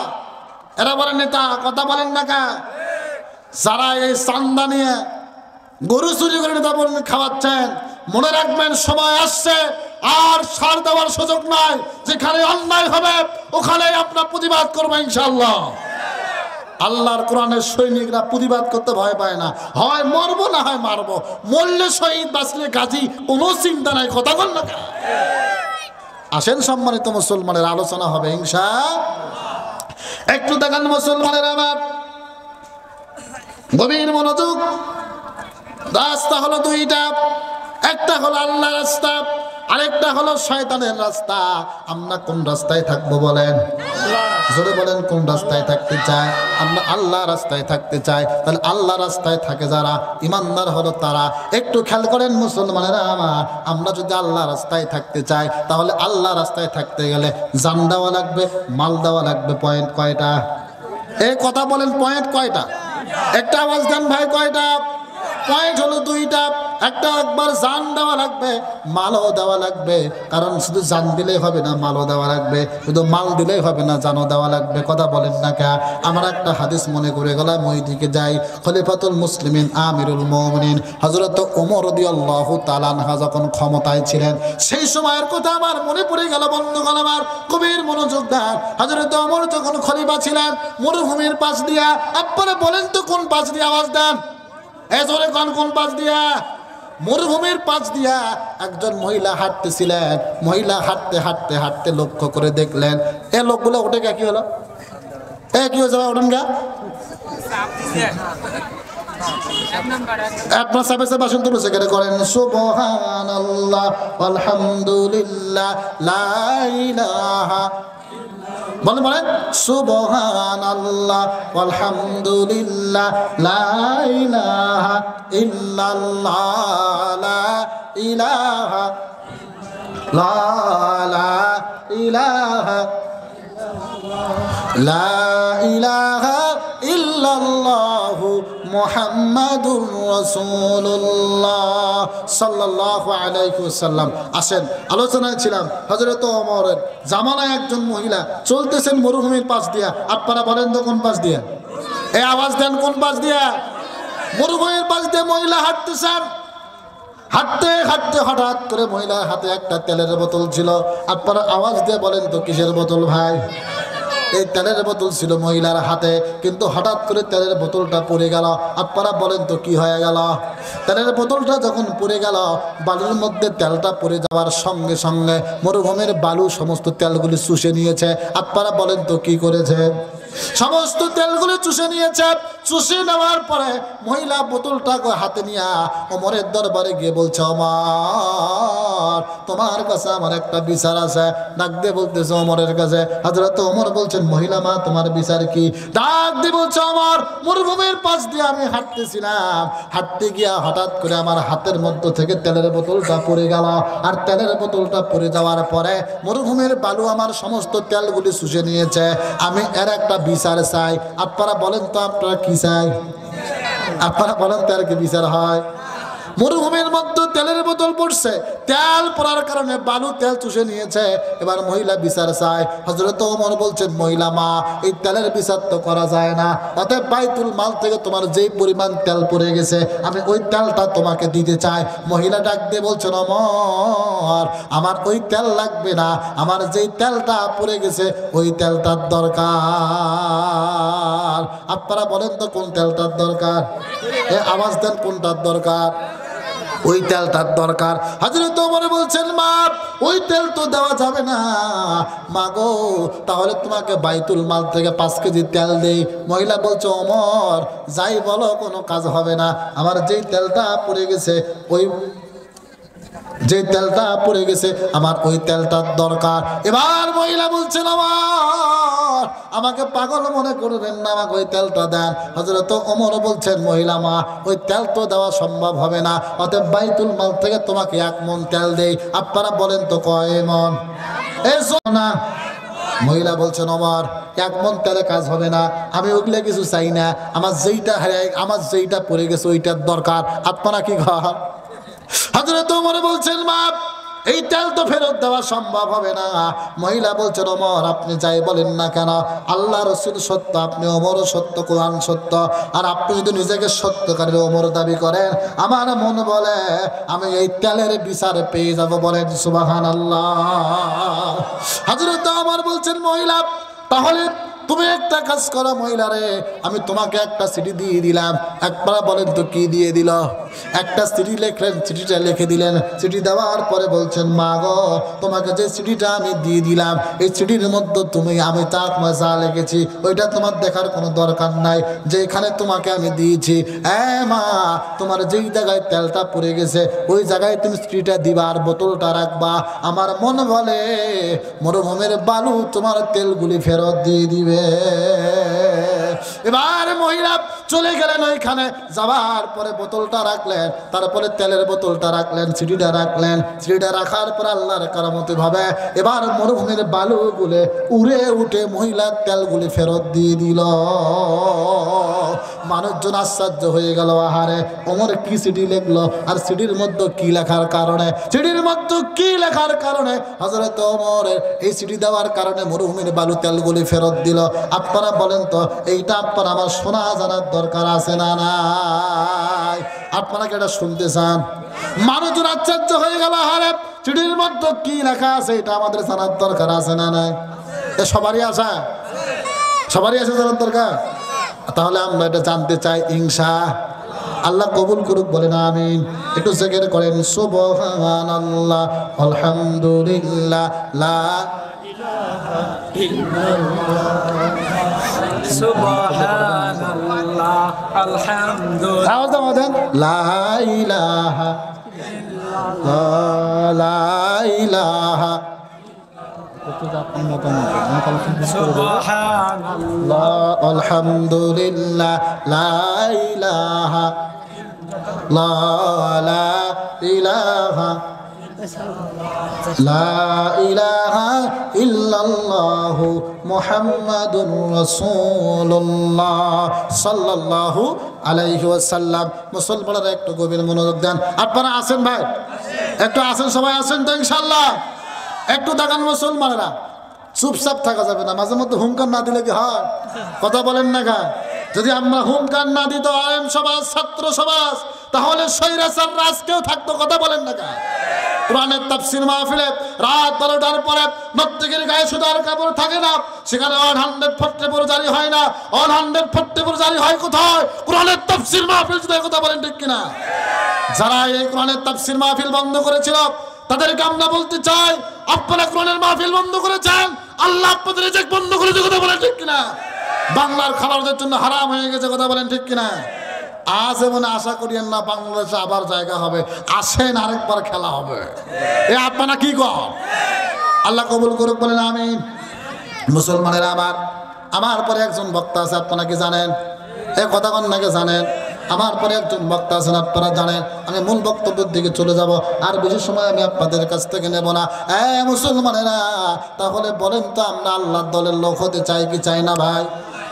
এরা বলে নেতা। কথা বলেন না কা? যারা এই চান্দা নিয়ে গরু চুরি করে নেতা কর্মী খাওয়াচ্ছেন, মনে রাখবেন সময় আসছে আর ছাড় দেওয়ার সুযোগ নাই। যেখানে অন্যায় হবে ওখানে আপনার প্রতিবাদ করবো ইনশাআল্লাহ। আল্লাহর কোরআনের সৈনিকরা প্রতিবাদ করতে ভয় পায় না, হয় মরবো না হয় মারবো, মরলে শহীদ বাঁচলে গাজী, কোনো চিন্তা নাই। কথা বল না? আসেন সম্মানিত মুসলমানের, আলোচনা হবে ইনশাআল্লাহ। একটু দেখান মুসলমানের আমার, গভীর মনোযোগ। রাস্তা হলো 2টা, একটা হলো আল্লাহর রাস্তা, আরেকটা হলো শয়তানের রাস্তা। আমরা কোন রাস্তায় থাকবো বলেন? জোরে বলেন, কোন রাস্তায় থাকতে চাই? আমরা আল্লাহ রাস্তায় থাকতে চাই। তাহলে আল্লাহ রাস্তায় থাকে যারা, ইমানদার হলো তারা। একটু খেয়াল করেন মুসলমানেরা আমার, আমরা যদি আল্লাহ রাস্তায় থাকতে চাই তাহলে আল্লাহ রাস্তায় থাকতে গেলে জান দেওয়া লাগবে, মাল দেওয়া লাগবে। পয়েন্ট কয়টা? এই কথা বলেন, পয়েন্ট কয়টা? একটা আওয়াজ দেন ভাই, কয়টা? পয়েন্ট হলো 2টা। একটা একবার জান দেওয়া লাগবে, মালও দেওয়া লাগবে। কারণ শুধু জান দিলেই হবে না, মালও দেওয়া লাগবে। শুধু মাল দিলেই হবে না, জানও দেওয়া লাগবে। কথা বলেন না কে? আমার একটা হাদিস মনে করে গেলাম, ওই দিকে যাই। খলিফাতুল মুসলিমিন আমিরুল মুমিনিন হযরত ওমর রাদিয়াল্লাহু তাআলা আনহু যখন ক্ষমতায় ছিলেন, সেই সময়ের কথা আমার মনে পড়ে গেল। বন্ধুগণ আমার, গভীর মনোযোগ দেন। হযরত ওমর যখন খলিফা ছিলেন, মরুভূমির পাশ দিয়া, আপনারা বলেন তো কোন পাশ দিয়ে? আওয়াজ দেন, এজরে কোন পাশ দিয়া? মরুভূমির পাশ দিয়া একজন মহিলা হাঁটতেছিলেন। মহিলা হাঁটতে হাঁটতে হাঁটতে লক্ষ্য করে দেখলেন, এ লোকগুলো ওঠে কি হলো? কি হয়েছে? ওঠেন গা, আপনার সাবে সাবে বাসন তুলে সেখানে করেন সুবহানাল্লাহ আলহামদুলিল্লাহ লা ইলাহা, বলেন সুবহানাল্লাহ আলহামদুলিল্লাহ লা ইলাহা ইল্লাল্লাহ লা ইলাহা লা ইলাহা ইল্লাল্লাহু মুহাম্মাদুর রাসূলুল্লাহ সাল্লাল্লাহু আলাইহি ওয়াসাল্লাম। আসেন, আলোচনায় ছিলাম হযরত ওমরের জামানায় একজন মহিলা চলতেছেন মরুভূমির পাশ দিয়া। আপনারা বলেন তো কোন পাশ দিয়া? এই আওয়াজ দেন, কোন পাশ দিয়া? মরুভূমির পাশ দিয়ে মহিলা হাঁটতেছেন, হাঁটতে হাঁটতে হঠাৎ করে মহিলার হাতে একটা তেলের বোতল ছিল। আপনারা আওয়াজ দিয়ে বলেন তো কিসের বোতল ভাই? এই তেলের বোতল ছিল মহিলার হাতে, কিন্তু হঠাৎ করে তেলের বোতলটা পড়ে গেল। আপনারা বলেন তো কি হয়ে গেল? তেলের বোতলটা যখন পড়ে গেল, বালুর মধ্যে তেলটা পড়ে যাওয়ার সঙ্গে সঙ্গে মরুভূমির বালু সমস্ত তেলগুলি চুষে নিয়েছে। আপনারা বলেন তো কি করেছে? সমস্ত তেলগুলো চুষে নিয়েছে। চুষে নেওয়ার পরে মহিলা বোতলটা হাতে নিয়ে ওমরের দরবারে গিয়ে বলছে, ওমর তোমার কাছে আমার একটা বিচার আছে। ডাক দিয়ে বলতেছে ওমরের কাছে। হযরত ওমর বলছেন, মহিলা মা তোমার বিচার কি? ডাক দিয়ে বলছে, ওমর মরুভূমির পাশ দিয়ে আমি হাঁটতেছিলাম, হাঁটতে গিয়া হঠাৎ করে আমার হাতের মধ্যে থেকে তেলের বোতলটা পড়ে গেল। আর তেলের বোতলটা পড়ে যাওয়ার পরে মরুভূমির বালু আমার সমস্ত তেলগুলি শুষে নিয়েছে। আমি এর একটা বিচার চাই। আপনারা বলেন তো আপনারা কি চাই? আপনারা বলেন তো আর কি বিচার হয়? মরুভূমির মধ্যে তেলের বোতল পড়ছে, তেল পড়ার কারণে বালু তেল চুষে নিয়েছে। এবার মহিলা বিচার চায়। হযরত ওমর বলছেন, মহিলা মা এই তেলের বিচার তো করা যায় না, অতএব বাইতুল মাল থেকে তোমার যেই পরিমাণ তেল পড়ে গেছে আমি ওই তেলটা তোমাকে দিতে চাই। মহিলা ডাক দিয়ে বলছেন, ওমর আমার ওই তেল লাগবে না, আমার যেই তেলটা পড়ে গেছে ওই তেলটার দরকার। আপনারা বলেন তো কোন তেলটার দরকার? আওয়াজ দেন, কোনটার দরকার? ওই তেলটার দরকার। হযরত ওমর বলছেন, মা ওই তেল তো দেওয়া যাবে না। মা গো তাহলে তোমাকে বাইতুল মাল থেকে 5 কেজি তেল দেই। মহিলা বলছে, ওমর যাই বলো কোনো কাজ হবে না, আমার যেই তেলটা পড়ে গেছে ওই যে তেলটা পড়ে গেছে আমার ওই তেলটার দরকার। এবার মহিলা বলছেন, আমার আমাকে পাগল মনে করবেন না, আমাকে ওই তেলটা দেন। হযরত ওমর বলছেন, মহিলা মা ওই তেল তো দেওয়া সম্ভব হবে না, অতএব বাইতুল মাল থেকে তোমাকে 1 মণ তেল দেই। আপনারা বলেন তো কয় মণ? এই না। মহিলা বলছেন, ওমর 1 মণ তেলে কাজ হবে না, আমি ওগুলো কিছু চাই না, আমার যেইটা পড়ে গেছে ওইটার দরকার। আপনারা কি ঘর? হযরত ওমর বলছেন, মা এই তেল তো ফেরত দেওয়া সম্ভব হবে না। মহিলা বলছেন, ওমর আপনি যাই বলেন না কেন, আল্লাহ রাসূল সত্য, আপনি ওমরও সত্য, কোরআন সত্য। আর আপনি যদি নিজেকে সত্যকারের ওমর দাবি করেন, আমার মন বলে আমি এই তেলের বিচার পেয়ে যাব। বলেন সুবহানাল্লাহ। হযরত ওমর বলছেন, মহিলা তাহলে তুমি একটা কাজ করো মহিলারে, আমি তোমাকে একটা চিঠি দিয়ে দিলাম। একবার বলেন তো কি দিয়ে দিল? একটা চিঠি লিখলেন, চিঠিটা লিখে দিলেন। চিঠি দেওয়ার পরে বলছেন, মা গো তোমাকে যে চিঠিটা আমি দিয়ে দিলাম এই চিঠির মধ্যে আমি যা লিখেছি ওইটা তোমার দেখার কোনো দরকার নাই। যেখানে তোমাকে আমি দিয়েছি, মা তোমার যেই জায়গায় তেলটা পড়ে গেছে ওই জায়গায় তুমি চিঠিটা দিবা আর বোতলটা রাখবা। আমার মন বলে মরুভূমির বালু তোমার তেলগুলি ফেরত দিয়ে দিবে। এবার মহিলা চলে গেলেন ওইখানে। যাওয়ার পরে বোতলটা রাখলেন, তারপরে তেলের বোতলটা রাখলেন, চিঠিটা রাখলেন। চিঠিটা রাখার পর আল্লাহর কারামতি ভাবে এবার মরুভূমির বালুগুলো উড়ে উঠে মহিলার তেলগুলি ফেরত দিয়ে দিল। মানুষজন আশ্চর্য হয়ে গেল, আহারে ওমর কি চিঠি লিখলো, আর চিঠির মধ্যে কি লেখার কারণে, চিঠির মধ্যে কি লেখার কারণে হযরত ওমরের এই চিঠি দেওয়ার কারণে মরুভূমির বালু তেলগুলি ফেরত দিল। আপনারা বলেন তো এইটা আপনারা আমার শোনা জানার দরকার আছে না নাই? আপনারা কি এটা শুনতে চান? মানুষজন আশ্চর্য হয়ে গেল, আহারে চিঠির মধ্যে কি লেখা আছে এটা আমাদের জানার দরকার আছে না নাই? সবারই আছে, সবারই আছে জানার দরকার। তাহলে আমরা এটা জানতে চাই, আল্লাহ কবুল করুক, বলেন আমিন। একটু জিকির করেন, সুবহানাল্লাহ আলহামদুলিল্লাহ লা ইলাহা ইল্লাল্লাহ সুবহানাল্লাহ আলহামদুলিল্লাহ লা ইলাহা ইল্লাল্লাহ লা ইলাহা সুবহানাল্লাহ আলহামদুলিল্লাহ লা ইলাহা লা ইলাহা লা ইলাহা ইল্লাল্লাহু মুহাম্মাদুর রাসূলুল্লাহ সাল্লাল্লাহু আলাইহি ওয়াসাল্লাম। মুসলমানরা একটু গভীর মনোযোগ দেন। আপনারা আছেন ভাই? একটু আছেন, সবাই আছেন তো ইনশাআল্লাহ? একটু দেখান মুসলমানেরা, চুপচাপ থাকা যাবে না, মাঝে মধ্যে হুঙ্কার না দিলে কি হয়? কথা বলেন না গা? যদি আমরা হুঙ্কার না দিত আলেম সমাজ, ছাত্র সমাজ, তাহলে স্বৈরাচার রাজ কেউ থাকতো? কথা বলেন না কেন? কোরআনের তাফসীর মাহফিলে রাত 12টার পরে প্রত্যেকের গায়ে শুধু আর কাপড় থাকে না, সেখানে 144 জারি হয় না। 144 জারি হয় কোথায়? কোরআনের তাফসীর মাহফিল। যদি কথা বলেন ঠিক কিনা? যারা এই কোরআনের তাফসীর মাহফিল বন্ধ করেছিল তাদেরকে আমরা বলতে চাই, আপনারা কোরআনের মাহফিল বন্ধ করেছেন, আল্লাহ আপনাদের রিজিক বন্ধ করেছে। কথা বলেন ঠিক কিনা? বাংলার খাবারদের জন্য হারাম হয়ে গেছে। কথা বলেন ঠিক কিনা? আজ এমন আশা করিয়েন না বাংলাদেশে আবার জায়গা হবে। আসেন, আরেকবার খেলা হবে। এ আপনারা কি কর? আল্লাহ কবুল করুক, বলেন আমিন। মুসলমানেরা আমার পরে একজন বক্তা আছে, আপনারা কি জানেন? এ কথা কন্যাকে জানেন? আমার পরে একজন বক্তা আছেন, আপনারা জানেন। আমি মূল বক্তব্যের দিকে চলে যাব, আর বেশি সময় আমি আপনাদের কাছ থেকে নেব না। মুসলমানেরা, তাহলে বলেন তো, আমরা আল্লাহর দলের লোক হতে চাই কি চাই না ভাই?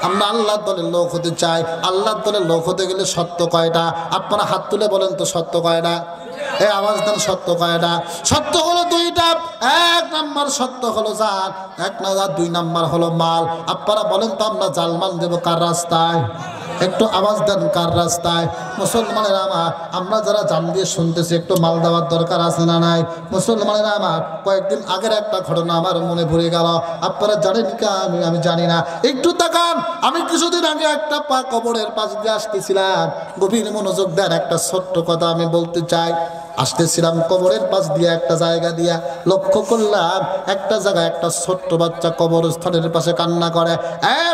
আমরা আল্লাহর দলের লোক হতে চাই। আল্লাহর দলের লোক হতে গেলে সত্য কয়টা? আপনারা হাত তুলে বলেন তো, সত্য কয়টা? এই আওয়াজ দেন, সত্য কয়টা? সত্য হলো দুইটা। এক নাম্বার সত্য হলো জান, এক নাম্বার, 2 নাম্বার হলো মাল। আপনারা বলেন তো, আমরা জালমান দেব কার রাস্তায়? একটু আওয়াজ দেন, কার রাস্তায়? মুসলমানেরা আমরা যারা জান দিয়ে শুনতেছি, একটু মাল দেওয়ার দরকার আছে না নাই? মুসলমানেরা কয়েকদিন আগের একটা ঘটনা আমার মনে পড়ে গেল। আপনারা জানেন কি? আমি জানি না। একটু তাকান। আমি কিছুদিন আগে একটা কবরের পাশ দিয়ে আসতেছিলাম। গভীর মনোযোগ দেন, একটা ছোট্ট কথা আমি বলতে চাই। আসতেছিলাম কবরের পাশ দিয়ে, একটা জায়গা দিয়া লক্ষ্য করলাম একটা জায়গায় একটা ছোট্ট বাচ্চা কবরস্থানের পাশে কান্না করে।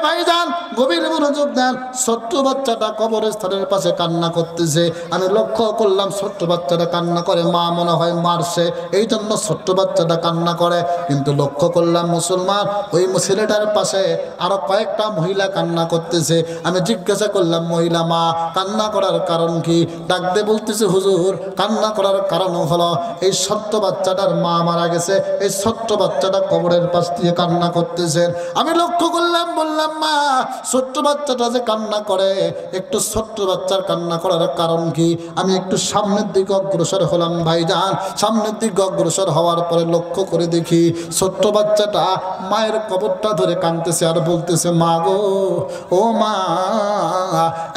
ভাইজান, গভীর মনোযোগ দেন। ছোট্ট বাচ্চাটা কবরস্থানের পাশে কান্না করতেছে। আমি লক্ষ্য করলাম ছোট্ট বাচ্চাটা কান্না করে, মা মনে হয় মারছে, এই জন্য ছোট্ট বাচ্চাটা কান্না করে। কিন্তু লক্ষ্য করলাম মুসলমান, ওই ছেলেটার পাশে আরো কয়েকটা মহিলা কান্না করতেছে। আমি জিজ্ঞাসা করলাম, মহিলা মা কান্না করার কারণ কি? ডাকতে বলতেছে, হুজুর, কান্না করার কারণ হলো এই ছোট্ট বাচ্চাটার মা মারা গেছে, এই ছোট্ট বাচ্চাটা কবরের পাশ দিয়ে কান্না করতেছেন। আমি লক্ষ্য করলাম, বললাম, মা ছোট্ট বাচ্চাটা যে কান্না করে, একটু ছোট্ট বাচ্চার কান্না করার কারণ কি? আমি একটু সামনের দিকে অগ্রসর হলাম ভাইজান। সামনের দিকে অগ্রসর হওয়ার পরে লক্ষ্য করে দেখি ছোট্ট বাচ্চাটা মায়ের কবরটা ধরে কাঁদতেছে আর বলতেছে, মা গো, ও মা,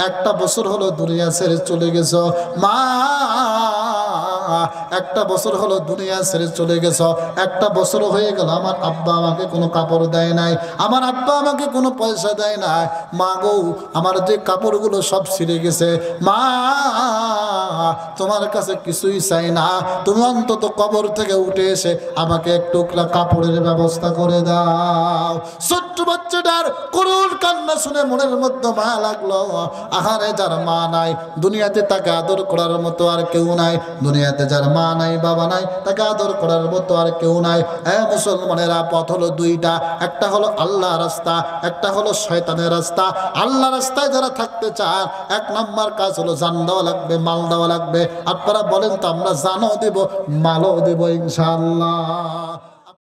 1টা বছর হলো দুনিয়া ছেড়ে চলে গেছো মা। 1টা বছর হলো দুনিয়া ছেড়ে চলে গেছ। 1টা বছর হয়ে গেল আমার আব্বা আমাকে কোনো কাপড় দেয় নাই, আমার আব্বা আমাকে কোনো পয়সা দেয় নাই। মা গো, আমার যে কাপড়গুলো সব ছিঁড়ে গেছে। মা, তোমার কাছে কিছুই চাই না, তুমি অন্তত কবর থেকে উঠে এসে আমাকে এক টুকরা কাপড়ের ব্যবস্থা করে দাও। ছোট্ট বাচ্চাটার করুণ কান্না শুনে মনের মধ্যে মায়া লাগলো। আহারে, যার মা নাই দুনিয়াতে, তাকে আদর করার মতো আর কেউ নাই। দুনিয়াতে যার মা নাই, বাবা নাই, তাকে আদর করার মতো আর কেউ নাই। মুসলমানেরা, পথ হলো 2টা। একটা হলো আল্লাহ রাস্তা, একটা হলো শয়তানের রাস্তা। আল্লাহ রাস্তায় যারা থাকতে চান, 1 নাম্বার কাজ হলো জান দেওয়া লাগবে, মাল দেওয়া লাগবে। আপনারা বলেন তো, আমরা জানও দেব, মালও দেব ইনশাআল্লাহ।